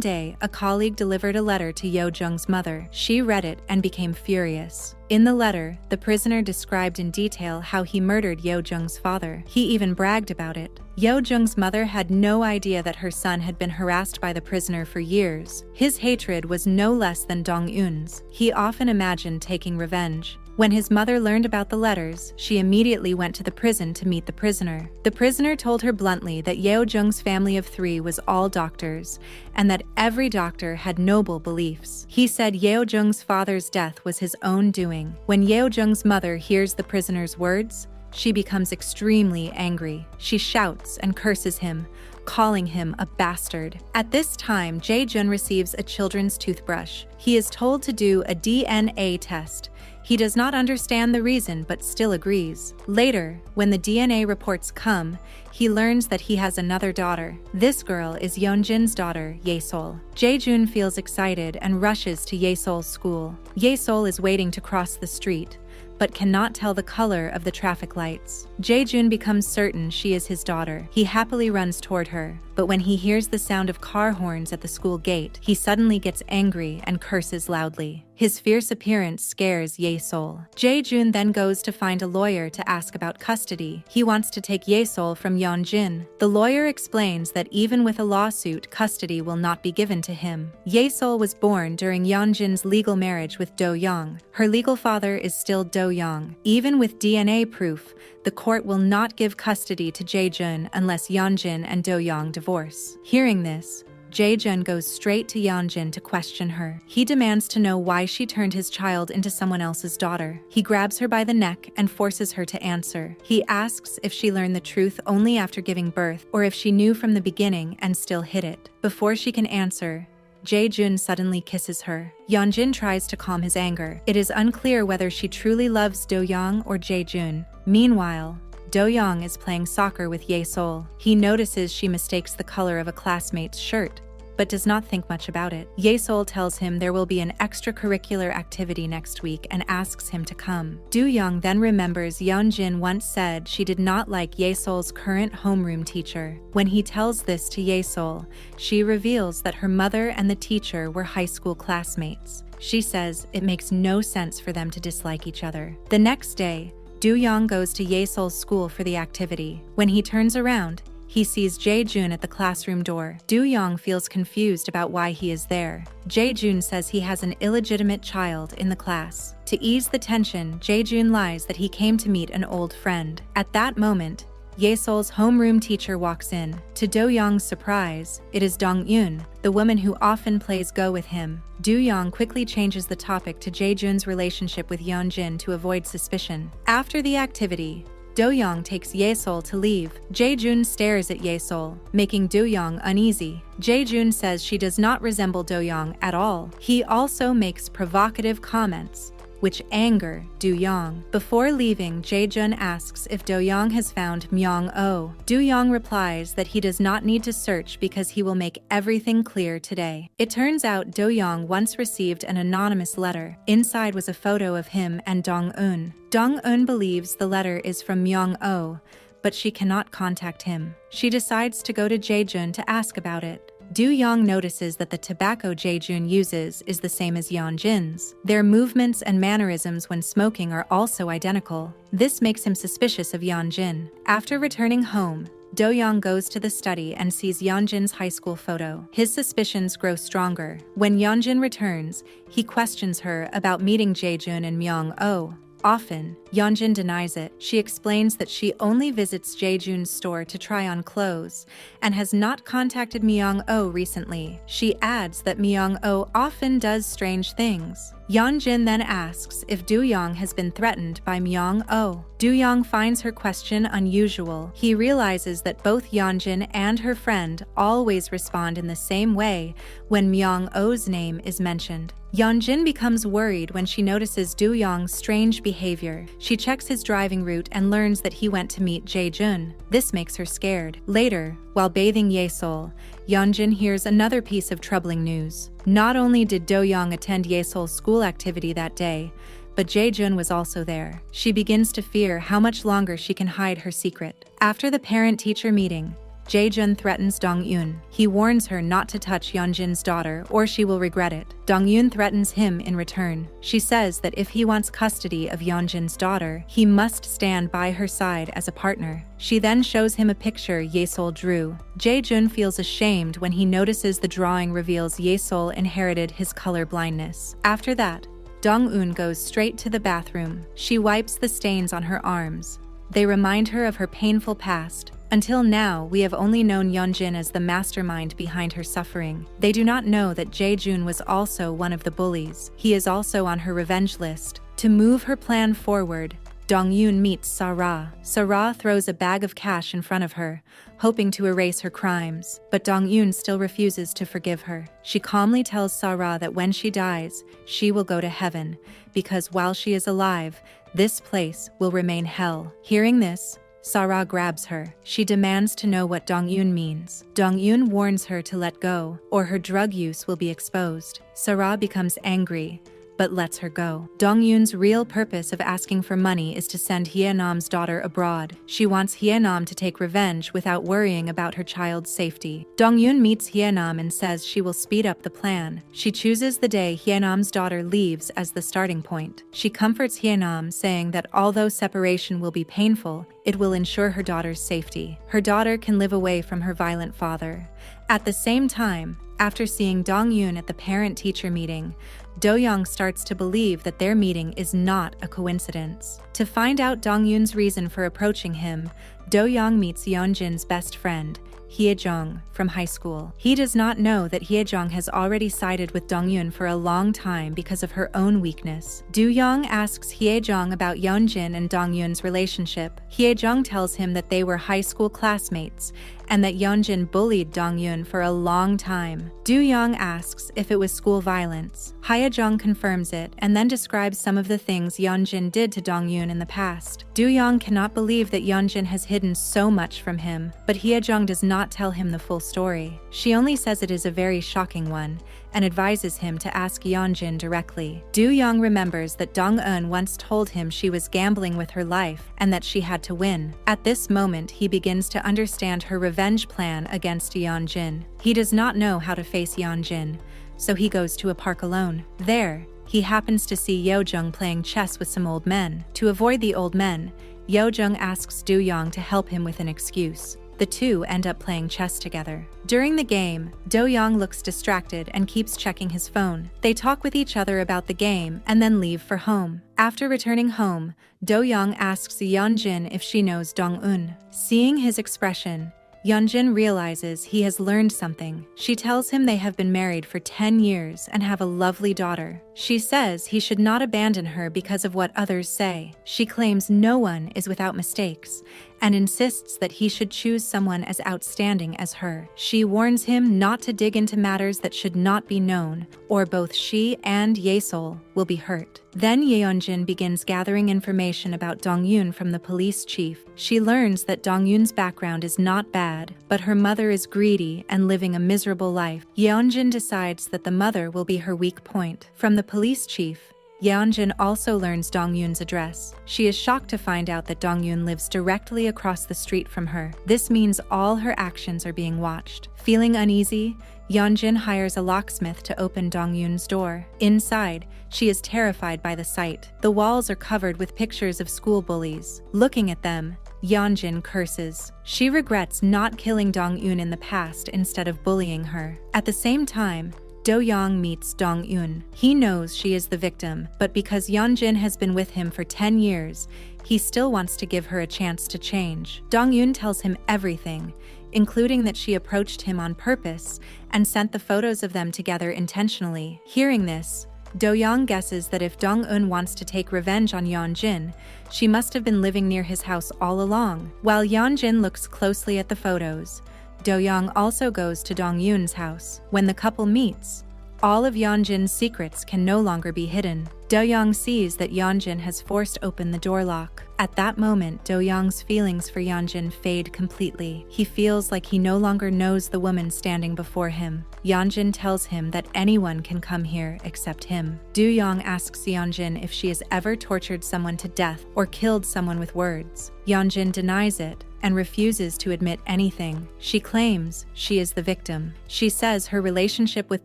day, a colleague delivered a letter to Yeo-jung's mother. She read it and became furious. In the letter, the prisoner described in detail how he murdered Yeo-jung's father. He even bragged about it. Yeo-jung's mother had no idea that her son had been harassed by the prisoner for years. His hatred was no less than Dong-eun's. He often imagined taking revenge. When his mother learned about the letters, she immediately went to the prison to meet the prisoner. The prisoner told her bluntly that Yeo-jung's family of 3 was all doctors, and that every doctor had noble beliefs. He said Yeo-jung's father's death was his own doing. When Yeo-jung's mother hears the prisoner's words, she becomes extremely angry. She shouts and curses him, calling him a bastard. At this time, Jae-jun receives a children's toothbrush. He is told to do a DNA test. He does not understand the reason but still agrees. Later, when the DNA reports come, he learns that he has another daughter. This girl is Yeonjin's daughter, Ye-sol. Jae-jun feels excited and rushes to Ye-sol's school. Ye-sol is waiting to cross the street, but cannot tell the color of the traffic lights. Jae-jun becomes certain she is his daughter. He happily runs toward her, but when he hears the sound of car horns at the school gate, he suddenly gets angry and curses loudly. His fierce appearance scares Ye-sol. Jae-jun then goes to find a lawyer to ask about custody. He wants to take Ye-sol from Yeonjin. The lawyer explains that even with a lawsuit, custody will not be given to him. Ye-sol was born during Yeonjin's legal marriage with Do-young. Her legal father is still Do-young. Even with DNA proof, the court will not give custody to Jae-jun unless Yeonjin and Do-young divorce. Hearing this, Jae-jun goes straight to Yeonjin to question her. He demands to know why she turned his child into someone else's daughter. He grabs her by the neck and forces her to answer. He asks if she learned the truth only after giving birth or if she knew from the beginning and still hid it. Before she can answer, Jae-jun suddenly kisses her. Yeonjin tries to calm his anger. It is unclear whether she truly loves Do-young or Jae-jun. Meanwhile, Do-young is playing soccer with Ye-sol. He notices she mistakes the color of a classmate's shirt, but does not think much about it. Ye-sol tells him there will be an extracurricular activity next week and asks him to come. Do-young then remembers Yeonjin once said she did not like Ye-sol's current homeroom teacher. When he tells this to Ye-sol, she reveals that her mother and the teacher were high school classmates. She says it makes no sense for them to dislike each other. The next day, Do-young goes to Ye-sol's school for the activity. When he turns around, he sees Jae-jun at the classroom door. Do-young feels confused about why he is there. Jae-jun says he has an illegitimate child in the class. To ease the tension, Jae-jun lies that he came to meet an old friend. At that moment, Ye-sol's homeroom teacher walks in. To Do-young's surprise, it is Dong-eun, the woman who often plays Go with him. Do-young quickly changes the topic to Jae-jun's relationship with Yeonjin to avoid suspicion. After the activity, Do-young takes Ye-sol to leave. Jae-jun stares at Ye-sol, making Do-young uneasy. Jae-jun says she does not resemble Do-young at all. He also makes provocative comments, which anger Do-young. Before leaving, Jae-jun asks if Do-young has found Myung-oh. Do-young replies that he does not need to search because he will make everything clear today. It turns out Do-young once received an anonymous letter. Inside was a photo of him and Dong-eun. Dong-eun believes the letter is from Myung-oh, but she cannot contact him. She decides to go to Jae-jun to ask about it. Do-young notices that the tobacco Jae-jun uses is the same as Yeonjin's. Their movements and mannerisms when smoking are also identical. This makes him suspicious of Yeonjin. After returning home, Do-young goes to the study and sees Yeonjin's high school photo. His suspicions grow stronger. When Yeonjin returns, he questions her about meeting Jae-jun and Myung-oh. Often, Yeonjin denies it. She explains that she only visits Jae-jun's store to try on clothes and has not contacted Myung-oh recently. She adds that Myung-oh often does strange things. Yeonjin then asks if Do-young has been threatened by Myung-oh. Do-young finds her question unusual. He realizes that both Yeonjin and her friend always respond in the same way when Myung-oh's name is mentioned. Yeonjin becomes worried when she notices Do-young's strange behavior. She checks his driving route and learns that he went to meet Jae-jun. This makes her scared. Later, while bathing Ye-sol, Yeonjin hears another piece of troubling news. Not only did Do-young attend Ye-sol's school activity that day, but Jae-jun was also there. She begins to fear how much longer she can hide her secret. After the parent-teacher meeting, Jae-jun threatens Dong-eun. He warns her not to touch Yeonjin's daughter or she will regret it. Dong-eun threatens him in return. She says that if he wants custody of Yeonjin's daughter, he must stand by her side as a partner. She then shows him a picture Ye-sol drew. Jae-jun feels ashamed when he notices the drawing reveals Ye-sol inherited his color blindness. After that, Dong-eun goes straight to the bathroom. She wipes the stains on her arms. They remind her of her painful past. Until now, we have only known Yeonjin as the mastermind behind her suffering. They do not know that Jae-jun was also one of the bullies. He is also on her revenge list. To move her plan forward, Dong-eun meets Sarah. Sarah throws a bag of cash in front of her, hoping to erase her crimes, but Dong-eun still refuses to forgive her. She calmly tells Sarah that when she dies, she will go to heaven, because while she is alive, this place will remain hell. Hearing this, Sarah grabs her. She demands to know what Dong-eun means. Dong-eun warns her to let go, or her drug use will be exposed. Sarah becomes angry, but lets her go. Dong-eun's real purpose of asking for money is to send Hye-nam's daughter abroad. She wants Hye-nam to take revenge without worrying about her child's safety. Dong-eun meets Hye-nam and says she will speed up the plan. She chooses the day Hye-nam's daughter leaves as the starting point. She comforts Hye-nam, saying that although separation will be painful, it will ensure her daughter's safety. Her daughter can live away from her violent father. At the same time, after seeing Dong-eun at the parent-teacher meeting, Do-young starts to believe that their meeting is not a coincidence. To find out Dong-eun's reason for approaching him, Do-young meets Yeonjin's best friend, Hye-jung, from high school. He does not know that Hye-jung has already sided with Dong-eun for a long time because of her own weakness. Do-young asks Hye-jung about Yeonjin and Dong-eun's relationship. Hye-jung tells him that they were high school classmates and that Yeonjin bullied Dong-eun for a long time. Do-young asks if it was school violence. Hye-jung confirms it and then describes some of the things Yeonjin did to Dong-eun in the past. Do-young cannot believe that Yeonjin has hidden so much from him, but Hye-jung does not tell him the full story. She only says it is a very shocking one and advises him to ask Yeonjin directly. Do-young remembers that Dong-eun once told him she was gambling with her life and that she had to win. At this moment, he begins to understand her revenge plan against Yeonjin. He does not know how to face Yeonjin, so he goes to a park alone. There, he happens to see Yeojung playing chess with some old men. To avoid the old men, Yeojung asks Do-young to help him with an excuse. The two end up playing chess together. During the game, Do-young looks distracted and keeps checking his phone. They talk with each other about the game and then leave for home. After returning home, Do-young asks Yeonjin if she knows Dong-eun. Seeing his expression, Yeonjin realizes he has learned something. She tells him they have been married for 10 years and have a lovely daughter. She says he should not abandon her because of what others say. She claims no one is without mistakes and insists that he should choose someone as outstanding as her. She warns him not to dig into matters that should not be known, or both she and Ye-sol will be hurt. Then Yeonjin begins gathering information about Dong-yoon from the police chief. She learns that Dong-yoon's background is not bad, but her mother is greedy and living a miserable life. Yeonjin decides that the mother will be her weak point. From the police chief, Yeonjin also learns Dong-yoon's address. She is shocked to find out that Dong-yoon lives directly across the street from her. This means all her actions are being watched. Feeling uneasy, Yeonjin hires a locksmith to open Dong-yoon's door. Inside, she is terrified by the sight. The walls are covered with pictures of school bullies. Looking at them, Yeonjin curses. She regrets not killing Dong-yoon in the past instead of bullying her. At the same time, Do-young meets Dong-yoon. He knows she is the victim, but because Yeonjin has been with him for 10 years, he still wants to give her a chance to change. Dong-yoon tells him everything, including that she approached him on purpose and sent the photos of them together intentionally. Hearing this, Do-young guesses that if Dong-eun wants to take revenge on Yeonjin, she must have been living near his house all along. While Yeonjin looks closely at the photos, Do-young also goes to Dong-yoon's house. When the couple meets, all of Yeonjin's secrets can no longer be hidden. Do-young sees that Yeonjin has forced open the door lock. At that moment, Do-young's feelings for Yeonjin fade completely. He feels like he no longer knows the woman standing before him. Yeonjin tells him that anyone can come here except him. Do-young asks Yeonjin if she has ever tortured someone to death or killed someone with words. Yeonjin denies it and refuses to admit anything. She claims she is the victim. She says her relationship with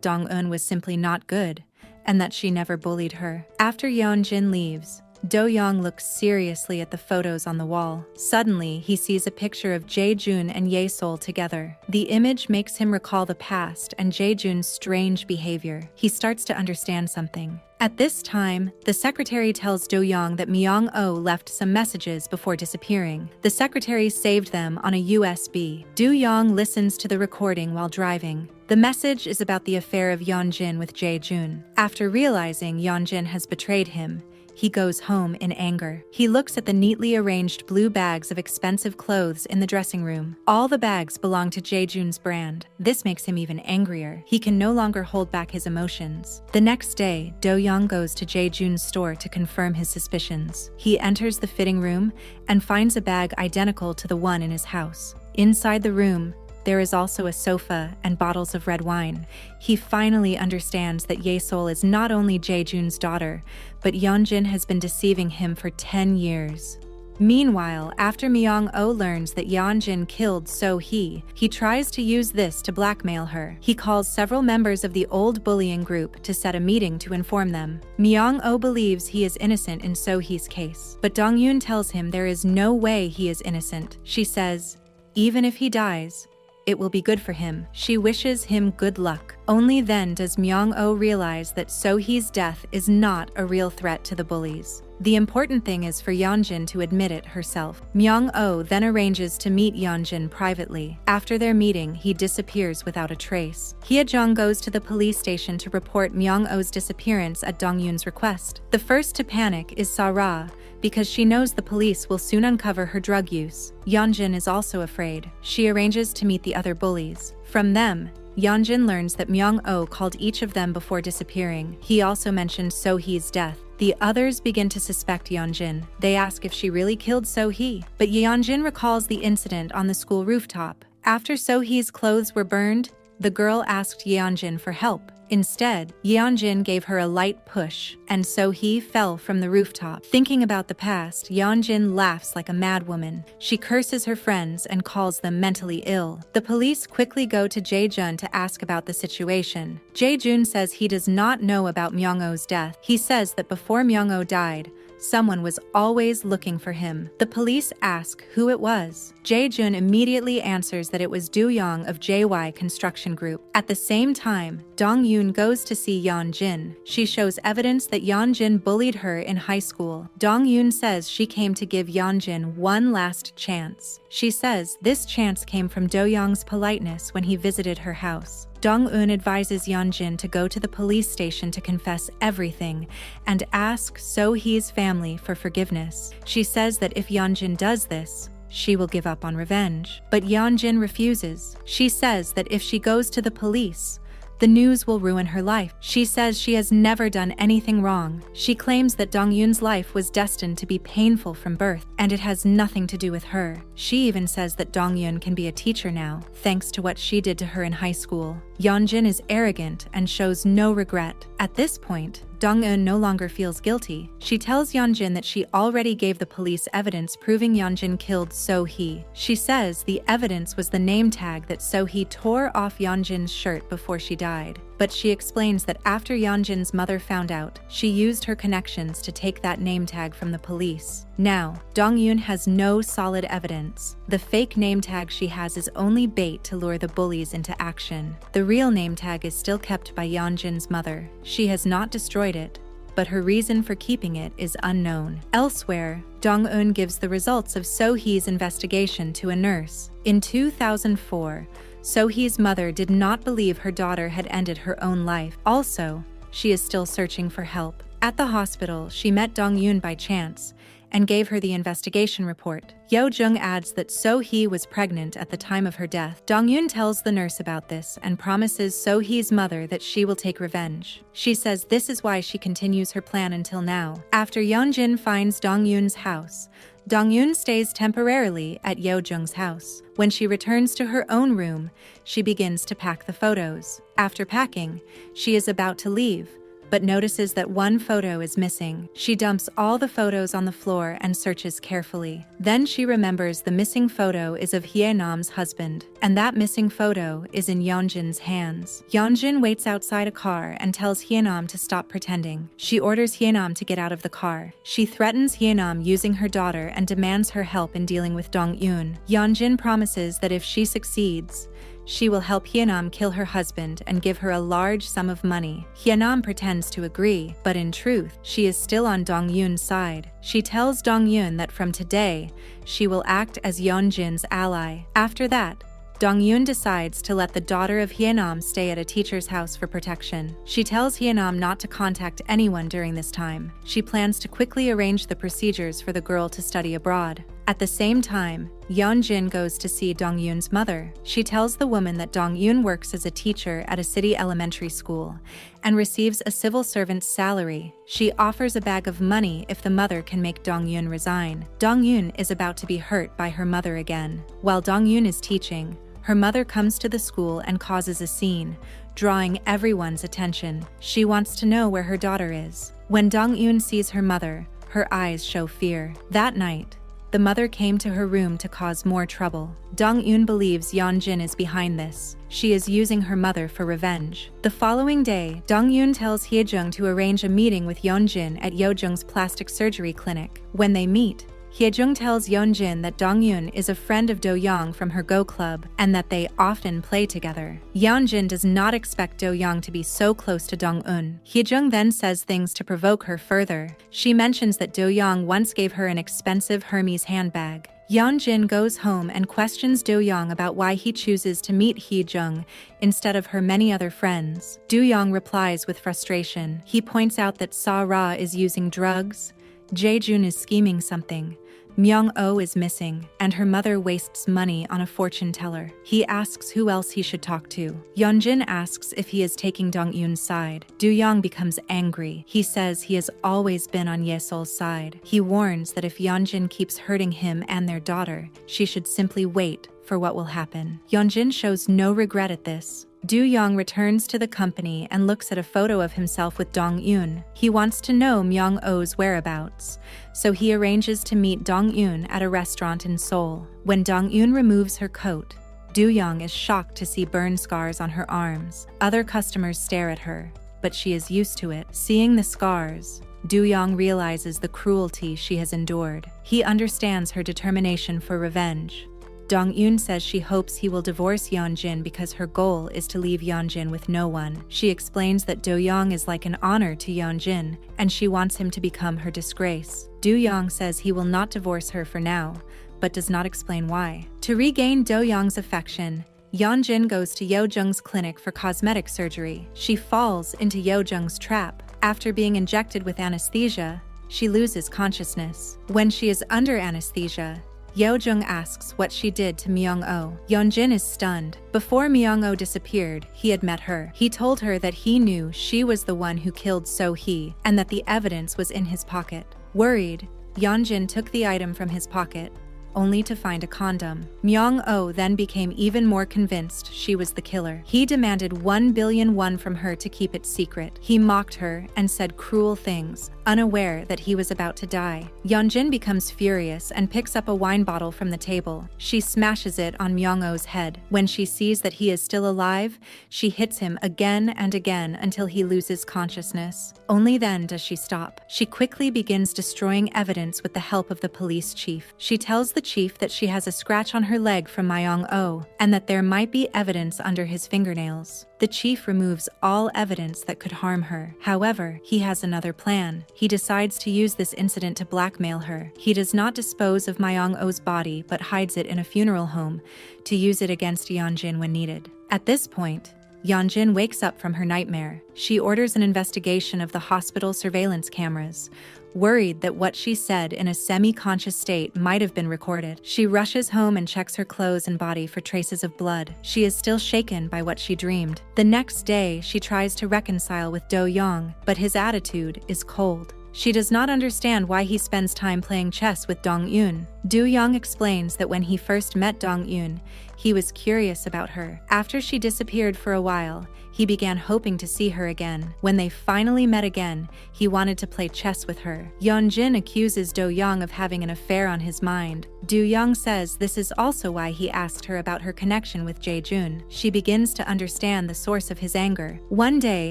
Dong-eun was simply not good, and that she never bullied her. After Yeonjin leaves, Do-young looks seriously at the photos on the wall. Suddenly, he sees a picture of Jae-jun and Ye-sol together. The image makes him recall the past and Jae-jun's strange behavior. He starts to understand something. At this time, the secretary tells Do-young that Myung-oh left some messages before disappearing. The secretary saved them on a USB. Do-young listens to the recording while driving. The message is about the affair of Yeonjin with Jae-jun. After realizing Yeonjin has betrayed him, he goes home in anger. He looks at the neatly arranged blue bags of expensive clothes in the dressing room. All the bags belong to Jae-jun's brand. This makes him even angrier. He can no longer hold back his emotions. The next day, Do-young goes to Jae-jun's store to confirm his suspicions. He enters the fitting room and finds a bag identical to the one in his house. Inside the room, there is also a sofa and bottles of red wine. He finally understands that Ye-sol is not only Jae-jun's daughter, but Yeonjin has been deceiving him for 10 years. Meanwhile, after Myung-oh learns that Yeonjin killed So-hee, he tries to use this to blackmail her. He calls several members of the old bullying group to set a meeting to inform them. Myung-oh believes he is innocent in So-hee's case, but Dong-yoon tells him there is no way he is innocent. She says, even if he dies, it will be good for him. She wishes him good luck. Only then does Myung-oh realize that So-hee's death is not a real threat to the bullies. The important thing is for Yeonjin to admit it herself. Myung-oh then arranges to meet Yeonjin privately. After their meeting, he disappears without a trace. Hye-jung goes to the police station to report Myung-oh's disappearance at Dong-yoon's request. The first to panic is Sa-ra, because she knows the police will soon uncover her drug use. Yeonjin is also afraid. She arranges to meet the other bullies. From them, Yeonjin learns that Myung-oh called each of them before disappearing. He also mentioned So-hee's death. The others begin to suspect Yeonjin. They ask if she really killed So-hee, but Yeonjin recalls the incident on the school rooftop. After So-hee's clothes were burned, the girl asked Yeonjin for help. Instead, Yeonjin gave her a light push, and So-hee fell from the rooftop. Thinking about the past, Yeonjin laughs like a madwoman. She curses her friends and calls them mentally ill. The police quickly go to Jae-jun to ask about the situation. Jae-jun says he does not know about Myung-oh's death. He says that before Myung-oh died, Someone was always looking for him. The police ask who it was. Jae-jun immediately answers that it was Do-young of JY Construction Group. At the same time, Dong-yoon goes to see Yeon-jin. She shows evidence that Yeon-jin bullied her in high school. Dong-yoon says she came to give Yeon-jin one last chance. She says this chance came from Do-young's politeness when he visited her house. Dong-eun advises Yeon-jin to go to the police station to confess everything and ask So-hee's family for forgiveness. She says that if Yeon-jin does this, she will give up on revenge. But Yeon-jin refuses. She says that if she goes to the police, the news will ruin her life. She says she has never done anything wrong. She claims that Dong-yoon's life was destined to be painful from birth, and it has nothing to do with her. She even says that Dong-yoon can be a teacher now, thanks to what she did to her in high school. Yeon-jin is arrogant and shows no regret. At this point, Dong-eun no longer feels guilty. She tells Yeon-jin that she already gave the police evidence proving Yeon-jin killed So-hee. She says the evidence was the name tag that So-hee tore off Yeon-jin's shirt before she died. But she explains that after Yeon-jin's mother found out, she used her connections to take that name tag from the police. Now, Dong-yoon has no solid evidence. The fake name tag she has is only bait to lure the bullies into action. The real name tag is still kept by Yeon-jin's mother. She has not destroyed it, but her reason for keeping it is unknown. Elsewhere, Dong-eun gives the results of So-hee's investigation to a nurse. In 2004, So-hee's mother did not believe her daughter had ended her own life. Also, she is still searching for help. At the hospital, she met Dong-yoon by chance and gave her the investigation report. Yo-jung adds that So-hee was pregnant at the time of her death. Dong-yoon tells the nurse about this and promises So-hee's mother that she will take revenge. She says this is why she continues her plan until now. After Yeon-jin finds Dong-yoon's house, Dong-yoon stays temporarily at Yo-jung's house. When she returns to her own room, she begins to pack the photos. After packing, she is about to leave, but notices that one photo is missing. She dumps all the photos on the floor and searches carefully. Then she remembers the missing photo is of Hye-nam's husband, and that missing photo is in Yeon-jin's hands. Yeon-jin waits outside a car and tells Hye-nam to stop pretending. She orders Hye-nam to get out of the car. She threatens Hye-nam using her daughter and demands her help in dealing with Dong-yoon. Yeon-jin promises that if she succeeds, she will help Hye-nam kill her husband and give her a large sum of money. Hye-nam pretends to agree, but in truth, she is still on Dong-yoon's side. She tells Dong-yoon that from today, she will act as Yeon-jin's ally. After that, Dong-yoon decides to let the daughter of Hye-nam stay at a teacher's house for protection. She tells Hye-nam not to contact anyone during this time. She plans to quickly arrange the procedures for the girl to study abroad. At the same time, Yeon-jin goes to see Dong-yoon's mother. She tells the woman that Dong-yoon works as a teacher at a city elementary school and receives a civil servant's salary. She offers a bag of money if the mother can make Dong-yoon resign. Dong-yoon is about to be hurt by her mother again. While Dong-yoon is teaching, her mother comes to the school and causes a scene, drawing everyone's attention. She wants to know where her daughter is. When Dong-yoon sees her mother, her eyes show fear. That night, the mother came to her room to cause more trouble. Dong-yoon believes Yeon-jin is behind this. She is using her mother for revenge. The following day, Dong-yoon tells Hye-jung to arrange a meeting with Yeon-jin at Yo-jung's plastic surgery clinic. When they meet, Hye-jung tells Yeon-jin that Dong-yoon is a friend of Do-young from her Go Club and that they often play together. Yeon-jin does not expect Do-young to be so close to Dong-eun. Hye-jung then says things to provoke her further. She mentions that Do-young once gave her an expensive Hermes handbag. Yeon-jin goes home and questions Do-young about why he chooses to meet Hye-jung instead of her many other friends. Do-young replies with frustration. He points out that Sa-ra is using drugs, Jae-jun is scheming something, Myung-oh is missing, and her mother wastes money on a fortune teller. He asks who else he should talk to. Yeon-jin asks if he is taking Dong-yoon's side. Do-young becomes angry. He says he has always been on Ye-sol's side. He warns that if Yeon-jin keeps hurting him and their daughter, she should simply wait for what will happen. Yeon-jin shows no regret at this. Do-young returns to the company and looks at a photo of himself with Dong-yoon. He wants to know Myung-oh's whereabouts, so he arranges to meet Dong-yoon at a restaurant in Seoul. When Dong-yoon removes her coat, Do-young is shocked to see burn scars on her arms. Other customers stare at her, but she is used to it. Seeing the scars, Do-young realizes the cruelty she has endured. He understands her determination for revenge. Dong-eun says she hopes he will divorce Yeonjin because her goal is to leave Yeonjin with no one. She explains that Do-young is like an honor to Yeonjin, and she wants him to become her disgrace. Do-young says he will not divorce her for now, but does not explain why. To regain Do-young's affection, Yeonjin goes to Yeojung's clinic for cosmetic surgery. She falls into Yeojung's trap. After being injected with anesthesia, she loses consciousness. When she is under anesthesia, Yeojung asks what she did to Myung-oh. Yeonjin is stunned. Before Myung-oh disappeared, he had met her. He told her that he knew she was the one who killed So-hee, and that the evidence was in his pocket. Worried, Yeonjin took the item from his pocket, only to find a condom. Myung-oh then became even more convinced she was the killer. He demanded 1 billion won from her to keep it secret. He mocked her and said cruel things, unaware that he was about to die. Yeonjin becomes furious and picks up a wine bottle from the table. She smashes it on Myung-oh's head. When she sees that he is still alive, she hits him again and again until he loses consciousness. Only then does she stop. She quickly begins destroying evidence with the help of the police chief. She tells the chief that she has a scratch on her leg from Myung-oh and that there might be evidence under his fingernails. The chief removes all evidence that could harm her. However, he has another plan. He decides to use this incident to blackmail her. He does not dispose of Myung-oh's body but hides it in a funeral home to use it against Yeonjin when needed. At this point, Yeonjin wakes up from her nightmare. She orders an investigation of the hospital surveillance cameras. Worried that what she said in a semi-conscious state might have been recorded, she rushes home and checks her clothes and body for traces of blood. She is still shaken by what she dreamed. The next day, she tries to reconcile with Do-young, but his attitude is cold. She does not understand why he spends time playing chess with Dong-eun. Do-young explains that when he first met Dong-eun, he was curious about her. After she disappeared for a while, he began hoping to see her again. When they finally met again, he wanted to play chess with her. Yeonjin accuses Do-young of having an affair on his mind. Do-young says this is also why he asked her about her connection with Jae-jun. She begins to understand the source of his anger. One day,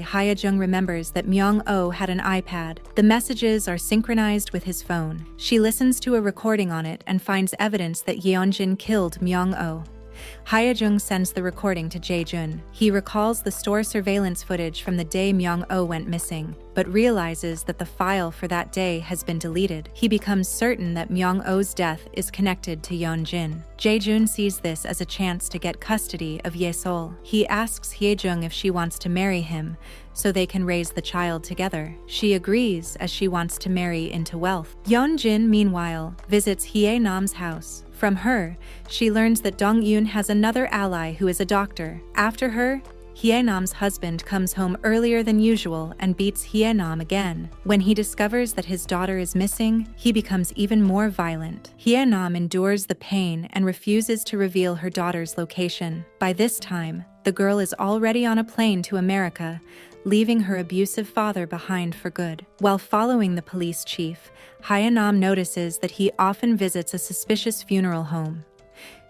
Hye-jung remembers that Myung-oh had an iPad. The messages are synchronized with his phone. She listens to a recording on it and finds evidence that Yeonjin killed Myung-oh. Hye-jung sends the recording to Jae-jun. He recalls the store surveillance footage from the day Myung-oh went missing, but realizes that the file for that day has been deleted. He becomes certain that Myung-oh's death is connected to Yeonjin. Jae-jun sees this as a chance to get custody of Ye-sol. He asks Hye-jung if she wants to marry him, so they can raise the child together. She agrees as she wants to marry into wealth. Yeonjin, meanwhile, visits Hye-nam's house. From her, she learns that Dong-eun has another ally who is a doctor. After her, Hye-nam's husband comes home earlier than usual and beats Hye-nam again. When he discovers that his daughter is missing, he becomes even more violent. Hye-nam endures the pain and refuses to reveal her daughter's location. By this time, the girl is already on a plane to America, leaving her abusive father behind for good. While following the police chief, Hye-nam notices that he often visits a suspicious funeral home.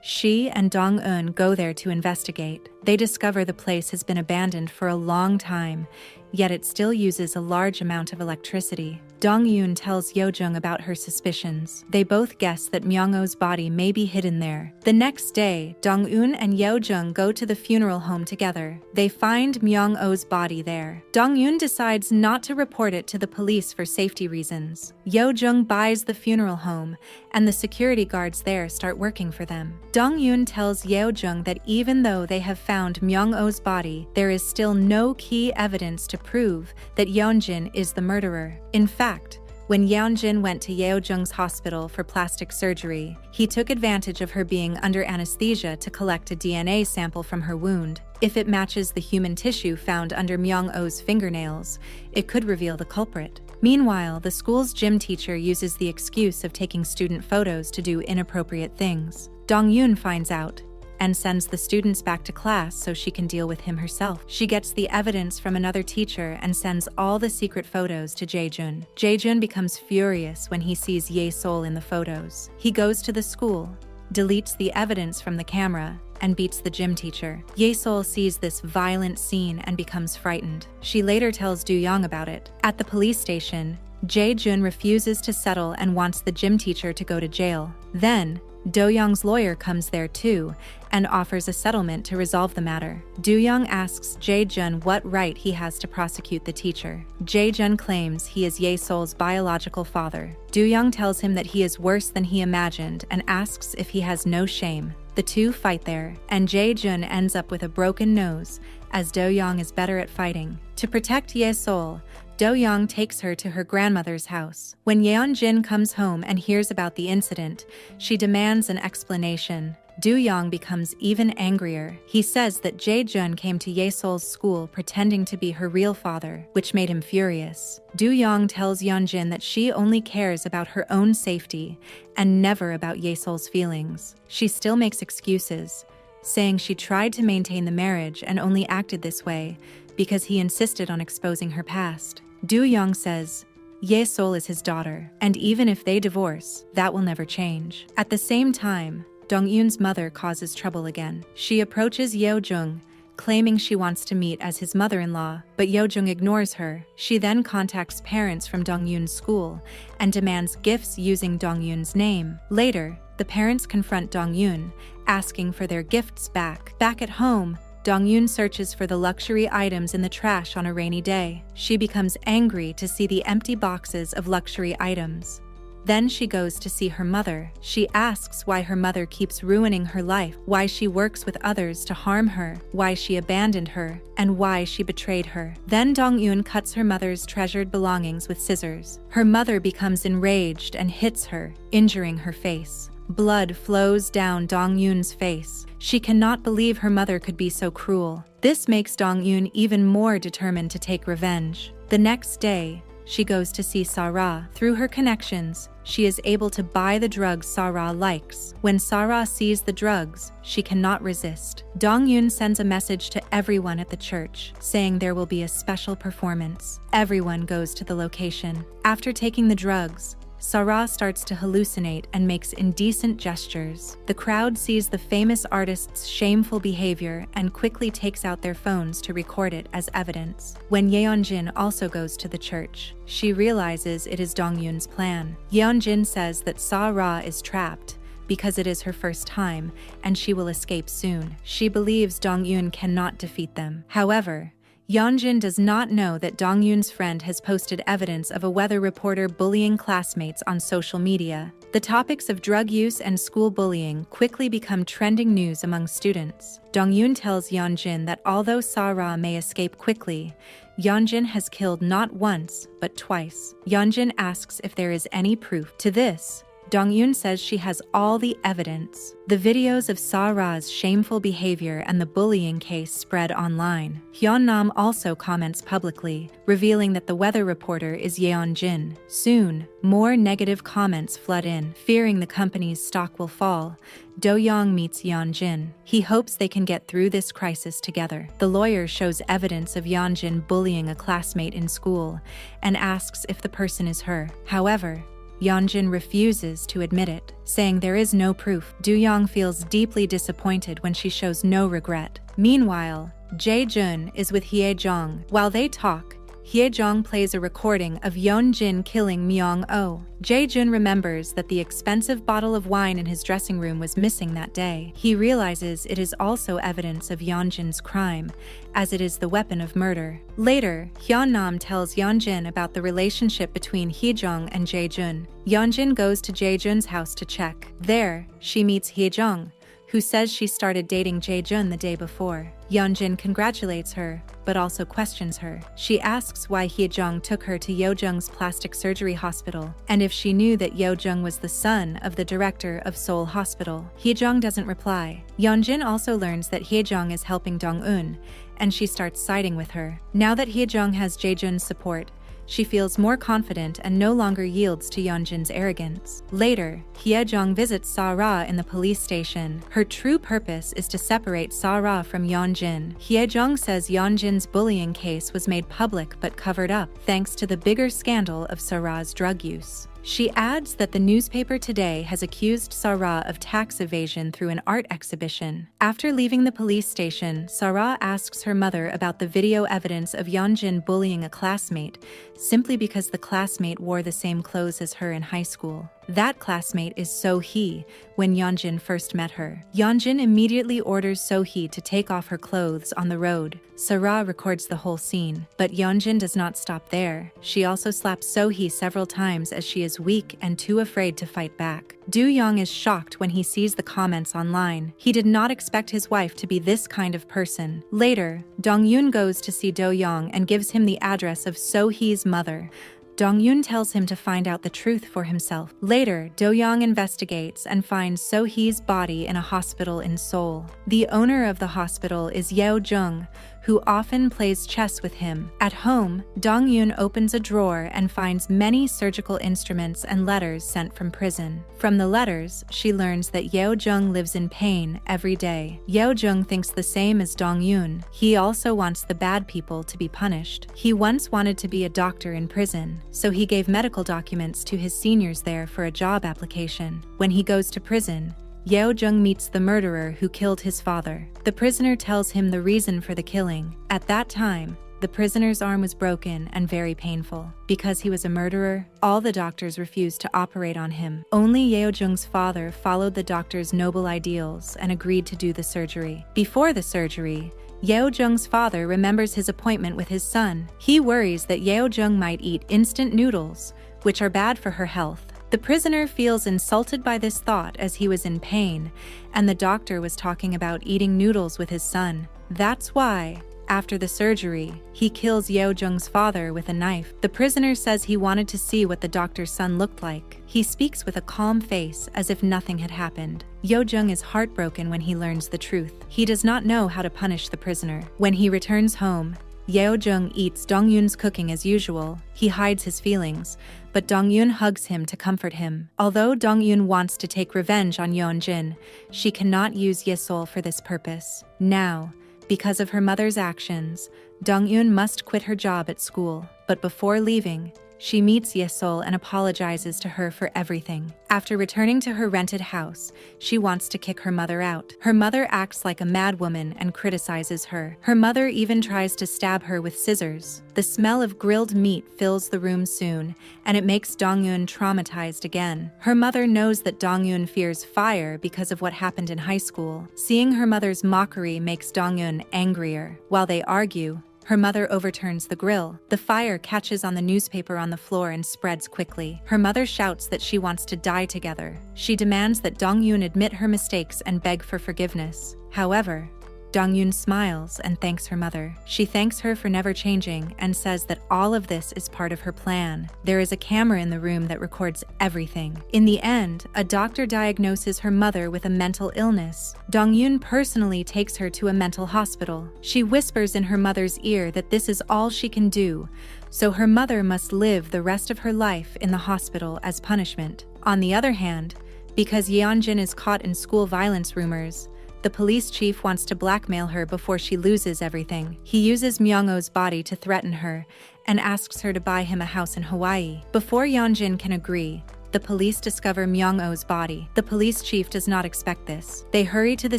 She and Dong-eun go there to investigate. They discover the place has been abandoned for a long time, yet it still uses a large amount of electricity. Dong-eun tells Yeojung about her suspicions. They both guess that Myung-oh's body may be hidden there. The next day, Dong-eun and Yeojung go to the funeral home together. They find Myung-oh's body there. Dong-eun decides not to report it to the police for safety reasons. Yeojung buys the funeral home, and the security guards there start working for them. Dong-eun tells Yeojung that even though they have found Myung-oh's body, there is still no key evidence to prove that Yeonjin is the murderer. In fact, when Yeonjin went to Yeojung's hospital for plastic surgery, he took advantage of her being under anesthesia to collect a DNA sample from her wound. If it matches the human tissue found under Myung-oh's fingernails, it could reveal the culprit. Meanwhile, the school's gym teacher uses the excuse of taking student photos to do inappropriate things. Dong-eun finds out and sends the students back to class so she can deal with him herself. She gets the evidence from another teacher and sends all the secret photos to Jae-jun. Jae-jun becomes furious when he sees Ye-sol in the photos. He goes to the school, deletes the evidence from the camera, and beats the gym teacher. Ye-sol sees this violent scene and becomes frightened. She later tells Do-young about it. At the police station, Jae-jun refuses to settle and wants the gym teacher to go to jail. Then, Do-young's lawyer comes there too and offers a settlement to resolve the matter. Do-young asks Jae-jun what right he has to prosecute the teacher. Jae-jun claims he is Ye-sol's biological father. Do-young tells him that he is worse than he imagined and asks if he has no shame. The two fight there, and Jae-jun ends up with a broken nose, as Do-young is better at fighting. To protect Ye-sol, Do-young takes her to her grandmother's house. When Yeon-jin comes home and hears about the incident, she demands an explanation. Do-young becomes even angrier. He says that Jae-jun came to Ye-sol's school pretending to be her real father, which made him furious. Do-young tells Yeon-jin that she only cares about her own safety and never about Ye-sol's feelings. She still makes excuses, saying she tried to maintain the marriage and only acted this way because he insisted on exposing her past. Do-young says, Ye-sol is his daughter, and even if they divorce, that will never change. At the same time, Dong-eun's mother causes trouble again. She approaches Yeo-jung, claiming she wants to meet as his mother-in-law, but Yeo-jung ignores her. She then contacts parents from Dong-eun's school and demands gifts using Dong-eun's name. Later, the parents confront Dong-eun, asking for their gifts back. Back at home, Dong-eun searches for the luxury items in the trash on a rainy day. She becomes angry to see the empty boxes of luxury items. Then she goes to see her mother. She asks why her mother keeps ruining her life, why she works with others to harm her, why she abandoned her, and why she betrayed her. Then Dong-eun cuts her mother's treasured belongings with scissors. Her mother becomes enraged and hits her, injuring her face. Blood flows down Dong-eun's face. She cannot believe her mother could be so cruel. This makes Dong-eun even more determined to take revenge. The next day, she goes to see Sa-ra. Through her connections, she is able to buy the drugs Sa-ra likes. When Sa-ra sees the drugs, she cannot resist. Dong-eun sends a message to everyone at the church, saying there will be a special performance. Everyone goes to the location. After taking the drugs, Sa-ra starts to hallucinate and makes indecent gestures. The crowd sees the famous artist's shameful behavior and quickly takes out their phones to record it as evidence. When Yeon-jin also goes to the church, she realizes it is Dong-eun's plan. Yeon-jin says that Sa-ra is trapped because it is her first time and she will escape soon. She believes Dong-eun cannot defeat them. However, Yeon-jin does not know that Dong-eun's friend has posted evidence of a weather reporter bullying classmates on social media. The topics of drug use and school bullying quickly become trending news among students. Dong-eun tells Yeon-jin that although Sa-ra may escape quickly, Yeon-jin has killed not once, but twice. Yeon-jin asks if there is any proof. To this, Dong-eun says she has all the evidence. The videos of Sa-ra's shameful behavior and the bullying case spread online. Hyun-nam also comments publicly, revealing that the weather reporter is Yeon-jin. Soon, more negative comments flood in. Fearing the company's stock will fall, Do-young meets Yeon-jin. He hopes they can get through this crisis together. The lawyer shows evidence of Yeon-jin bullying a classmate in school and asks if the person is her. However, Yeon-jin refuses to admit it, saying there is no proof. Do-young feels deeply disappointed when she shows no regret. Meanwhile, Jae-jun is with Hye-jong. While they talk, Hye-jong plays a recording of Yeon-jin killing Myung-oh. Jae-jun remembers that the expensive bottle of wine in his dressing room was missing that day. He realizes it is also evidence of Yeon-jin's crime, as it is the weapon of murder. Later, Hyun-nam tells Yeon-jin about the relationship between Hye-jong and Jae-jun. Yeon-jin goes to Jae-jun's house to check. There, she meets Hye-jong, who says she started dating Jae-jun the day before. Yeon-jin congratulates her, but also questions her. She asks why Hye-jong took her to Yeojung's plastic surgery hospital, and if she knew that Yeojung was the son of the director of Seoul Hospital. Hye-jong doesn't reply. Yeon-jin also learns that Hye-jong is helping Dong-eun, and she starts siding with her. Now that Hye-jong has Jae-jun's support, she feels more confident and no longer yields to Yeon-jin's arrogance. Later, Hye-jong visits Sa-ra in the police station. Her true purpose is to separate Sa-ra from Yeon-jin. Hye-jong says Yeon-jin's bullying case was made public but covered up, thanks to the bigger scandal of Sa-ra's drug use. She adds that the newspaper today has accused Sarah of tax evasion through an art exhibition. After leaving the police station, Sarah asks her mother about the video evidence of Yeonjin bullying a classmate simply because the classmate wore the same clothes as her in high school. That classmate is So-hee when Yeonjin first met her. Yeonjin immediately orders So-hee to take off her clothes on the road. Sarah records the whole scene, but Yeonjin does not stop there. She also slaps So-hee several times as she is weak and too afraid to fight back. Do-young is shocked when he sees the comments online. He did not expect his wife to be this kind of person. Later, Dong-yoon goes to see Do-young and gives him the address of So-hee's mother. Dong-yoon tells him to find out the truth for himself. Later, Do-young investigates and finds So-hee's body in a hospital in Seoul. The owner of the hospital is Yeo-jung, who often plays chess with him. At home, Dong-yoon opens a drawer and finds many surgical instruments and letters sent from prison. From the letters, she learns that Yeo-jung lives in pain every day. Yeo-jung thinks the same as Dong-yoon. He also wants the bad people to be punished. He once wanted to be a doctor in prison, so he gave medical documents to his seniors there for a job application. When he goes to prison, Yeo-jung meets the murderer who killed his father. The prisoner tells him the reason for the killing. At that time, the prisoner's arm was broken and very painful. Because he was a murderer, all the doctors refused to operate on him. Only Yeo-jung's father followed the doctor's noble ideals and agreed to do the surgery. Before the surgery, Yeo-jung's father remembers his appointment with his son. He worries that Yeo-jung might eat instant noodles, which are bad for her health. The prisoner feels insulted by this thought as he was in pain, and the doctor was talking about eating noodles with his son. That's why, after the surgery, he kills Yeo-jung's father with a knife. The prisoner says he wanted to see what the doctor's son looked like. He speaks with a calm face as if nothing had happened. Yeo-jung is heartbroken when he learns the truth. He does not know how to punish the prisoner. When he returns home, Yeo-jung eats Dong-yoon's cooking as usual. He hides his feelings, but Dong-yoon hugs him to comfort him. Although Dong-yoon wants to take revenge on Yeonjin, she cannot use Yesol for this purpose. Now, because of her mother's actions, Dong-yoon must quit her job at school. But before leaving, she meets Yesol and apologizes to her for everything. After returning to her rented house, she wants to kick her mother out. Her mother acts like a madwoman and criticizes her. Her mother even tries to stab her with scissors. The smell of grilled meat fills the room soon, and it makes Dong-yoon traumatized again. Her mother knows that Dong-yoon fears fire because of what happened in high school. Seeing her mother's mockery makes Dong-yoon angrier. While they argue, her mother overturns the grill. The fire catches on the newspaper on the floor and spreads quickly. Her mother shouts that she wants to die together. She demands that Dong-yoon admit her mistakes and beg for forgiveness. However, Dong-yoon smiles and thanks her mother. She thanks her for never changing and says that all of this is part of her plan. There is a camera in the room that records everything. In the end, a doctor diagnoses her mother with a mental illness. Dong-yoon personally takes her to a mental hospital. She whispers in her mother's ear that this is all she can do, so her mother must live the rest of her life in the hospital as punishment. On the other hand, because Yeonjin is caught in school violence rumors, the police chief wants to blackmail her before she loses everything. He uses Myung-oh's body to threaten her and asks her to buy him a house in Hawaii. Before Yeonjin can agree, the police discover Myung-oh's body. The police chief does not expect this. They hurry to the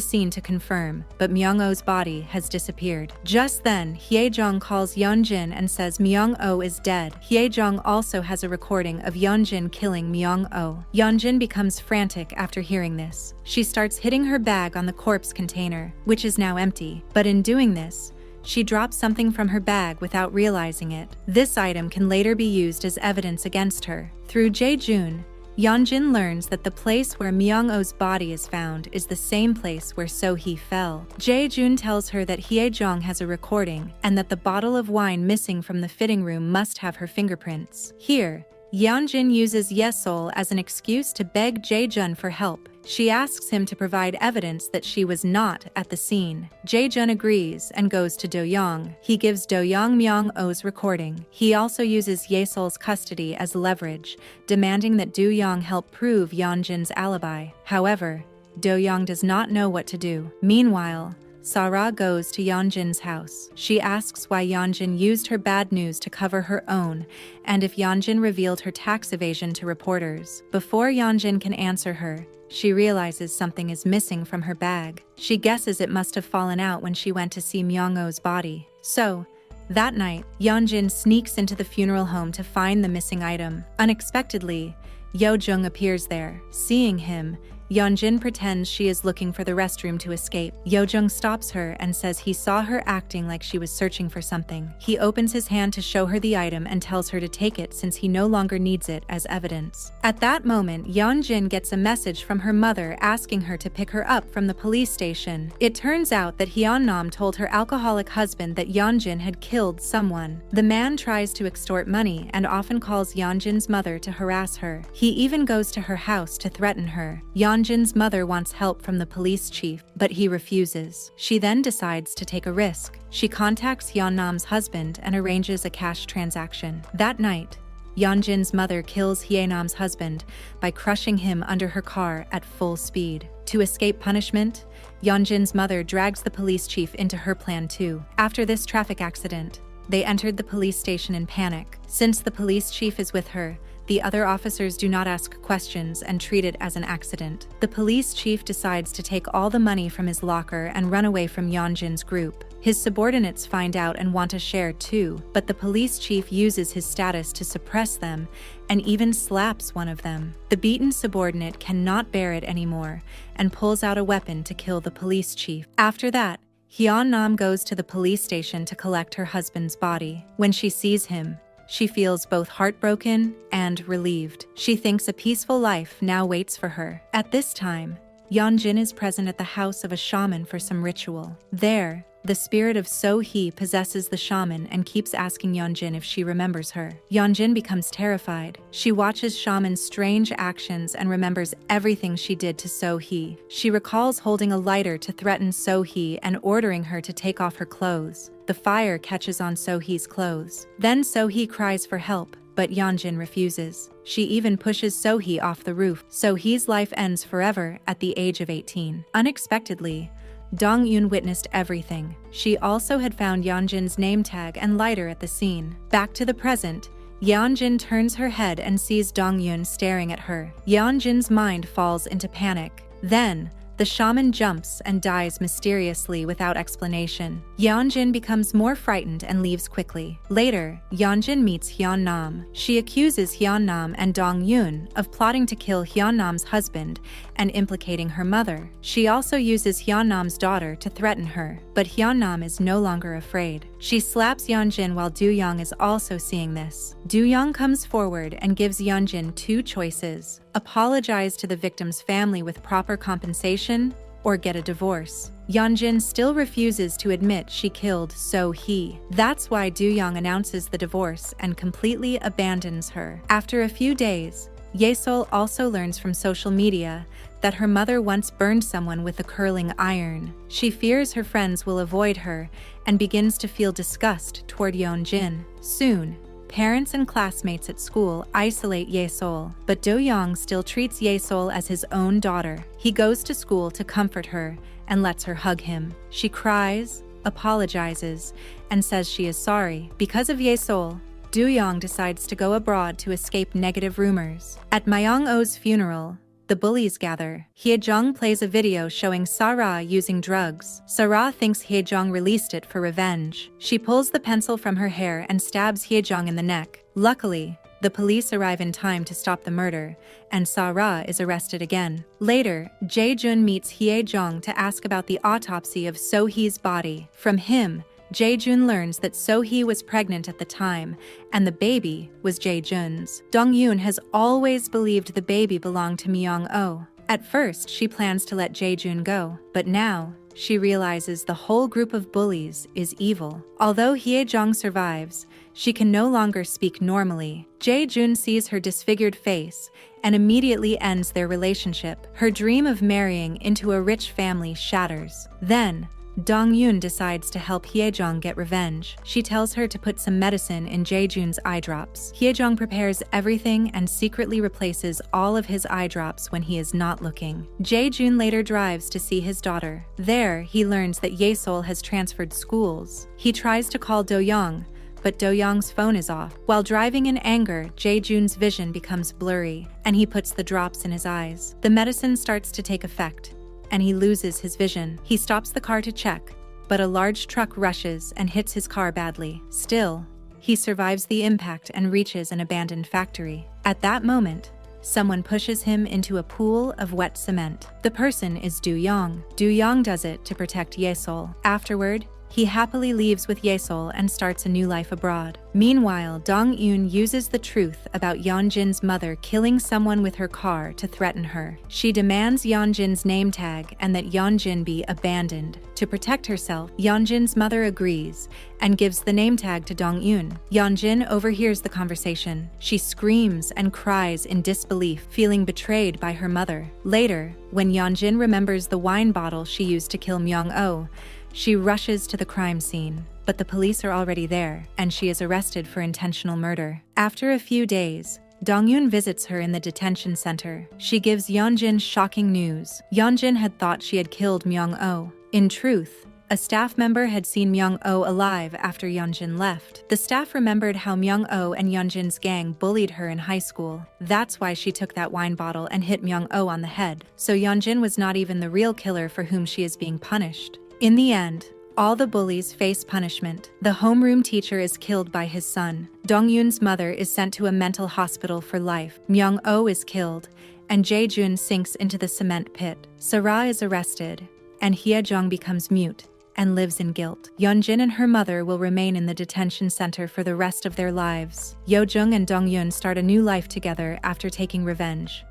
scene to confirm, but Myung-oh's body has disappeared. Just then, Hye-jung calls Yeonjin and says Myung-oh is dead. Hye-jung also has a recording of Yeonjin killing Myung-oh. Yeonjin becomes frantic after hearing this. She starts hitting her bag on the corpse container, which is now empty. But in doing this, she drops something from her bag without realizing it. This item can later be used as evidence against her. Through Jae-jun, Yeonjin learns that the place where Myung-oh's body is found is the same place where So-hee fell. Jae-jun tells her that Hye-jung has a recording and that the bottle of wine missing from the fitting room must have her fingerprints. Here, Yeonjin uses Yesol as an excuse to beg Jae-jun for help. She asks him to provide evidence that she was not at the scene. Jae-jun agrees and goes to Do-young. He gives Do-young Myung-oh's recording. He also uses Yesol's custody as leverage, demanding that Do-young help prove Yeonjin's alibi. However, Do-young does not know what to do. Meanwhile, Sara goes to Yeonjin's house. She asks why Yeonjin used her bad news to cover her own, and if Yeonjin revealed her tax evasion to reporters. Before Yeonjin can answer her, she realizes something is missing from her bag. She guesses it must have fallen out when she went to see Myung-oh's body. So, that night, Yeonjin sneaks into the funeral home to find the missing item. Unexpectedly, Yeojung appears there. Seeing him, Yeonjin pretends she is looking for the restroom to escape. Yeojung stops her and says he saw her acting like she was searching for something. He opens his hand to show her the item and tells her to take it since he no longer needs it as evidence. At that moment, Yeonjin gets a message from her mother asking her to pick her up from the police station. It turns out that Hyunnam told her alcoholic husband that Yeonjin had killed someone. The man tries to extort money and often calls Yeonjin's mother to harass her. He even goes to her house to threaten her. Yeonjin's mother wants help from the police chief, but he refuses. She then decides to take a risk. She contacts Hyunnam's husband and arranges a cash transaction. That night, Yeonjin's mother kills Hyunnam's husband by crushing him under her car at full speed. To escape punishment, Yeonjin's mother drags the police chief into her plan too. After this traffic accident, they entered the police station in panic. Since the police chief is with her, the other officers do not ask questions and treat it as an accident. The police chief decides to take all the money from his locker and run away from Yeonjin's group. His subordinates find out and want to share too, but the police chief uses his status to suppress them and even slaps one of them. The beaten subordinate cannot bear it anymore and pulls out a weapon to kill the police chief. After that, Hyunnam goes to the police station to collect her husband's body. When she sees him, she feels both heartbroken and relieved. She thinks a peaceful life now waits for her. At this time, Yeonjin is present at the house of a shaman for some ritual. There, the spirit of So-hee possesses the shaman and keeps asking Yeonjin if she remembers her. Yeonjin becomes terrified. She watches shaman's strange actions and remembers everything she did to So-hee. She recalls holding a lighter to threaten So-hee and ordering her to take off her clothes. The fire catches on So-hee's clothes. Then So-hee cries for help, but Yeonjin refuses. She even pushes So-hee off the roof. So-hee's life ends forever at the age of 18. Unexpectedly, Dong-eun witnessed everything. She also had found Yeonjin's name tag and lighter at the scene. Back to the present, Yeonjin turns her head and sees Dong-eun staring at her. Yeonjin's mind falls into panic. Then, the shaman jumps and dies mysteriously without explanation. Yeonjin becomes more frightened and leaves quickly. Later, Yeonjin meets Hyunnam. She accuses Hyunnam and Dong-eun of plotting to kill Hyunnam's husband and implicating her mother. She also uses Hyunnam's daughter to threaten her, but Hyunnam is no longer afraid. She slaps Yeonjin while Do-young is also seeing this. Do-young comes forward and gives Yeonjin two choices: apologize to the victim's family with proper compensation, or get a divorce. Yeonjin still refuses to admit she killed So-hee. That's why Do-young announces the divorce and completely abandons her. After a few days, Ye-sol also learns from social media that her mother once burned someone with a curling iron. She fears her friends will avoid her and begins to feel disgust toward Yeonjin. Soon, parents and classmates at school isolate Ye-sol, but Do-young still treats Ye-sol as his own daughter. He goes to school to comfort her and lets her hug him. She cries, apologizes, and says she is sorry. Because of Ye-sol, Do-young decides to go abroad to escape negative rumors. At Myung-oh's funeral, the bullies gather. Hye-jung plays a video showing Sara using drugs. Sara thinks Hye-jung released it for revenge. She pulls the pencil from her hair and stabs Hye-jung in the neck. Luckily, the police arrive in time to stop the murder, and Sara is arrested again. Later, Jae-jun meets Hye-jung to ask about the autopsy of So-hee's body. From him, Jae-jun learns that So-hee was pregnant at the time, and the baby was Jae-jun's. Dong-eun has always believed the baby belonged to Myung-oh. At first, she plans to let Jae-jun go, but now, she realizes the whole group of bullies is evil. Although Hye-jung survives, she can no longer speak normally. Jae-jun sees her disfigured face and immediately ends their relationship. Her dream of marrying into a rich family shatters. Then, Dong-yoon decides to help Hye-jong get revenge. She tells her to put some medicine in Jae-jun's eye drops. Hye-jong prepares everything and secretly replaces all of his eye drops when he is not looking. Jae-jun later drives to see his daughter. There, he learns that Ye-sol has transferred schools. He tries to call Do-young, but Do-young's phone is off. While driving in anger, Jae-jun's vision becomes blurry, and he puts the drops in his eyes. The medicine starts to take effect, and he loses his vision. He stops the car to check, but a large truck rushes and hits his car badly. Still, he survives the impact and reaches an abandoned factory. At that moment, someone pushes him into a pool of wet cement. The person is Do-young. Do-young does it to protect Ye-sol. Afterward, he happily leaves with Ye-sol and starts a new life abroad. Meanwhile, Dong-eun uses the truth about Yeonjin's mother killing someone with her car to threaten her. She demands Yeonjin's name tag and that Yeonjin be abandoned. To protect herself, Yeonjin's mother agrees and gives the name tag to Dong-eun. Yeonjin overhears the conversation. She screams and cries in disbelief, feeling betrayed by her mother. Later, when Yeonjin remembers the wine bottle she used to kill Myung-oh, she rushes to the crime scene, but the police are already there, and she is arrested for intentional murder. After a few days, Dong-eun visits her in the detention center. She gives Yeonjin shocking news. Yeonjin had thought she had killed Myung-oh. In truth, a staff member had seen Myung-oh alive after Yeonjin left. The staff remembered how Myung-oh and Yeonjin's gang bullied her in high school. That's why she took that wine bottle and hit Myung-oh on the head. So Yeonjin was not even the real killer for whom she is being punished. In the end, all the bullies face punishment. The homeroom teacher is killed by his son. Dong-eun's mother is sent to a mental hospital for life. Myung-oh is killed, and Jae-jun sinks into the cement pit. Sara is arrested, and Hye-jong becomes mute and lives in guilt. Yeonjin and her mother will remain in the detention center for the rest of their lives. Yeojung and Dong-eun start a new life together after taking revenge.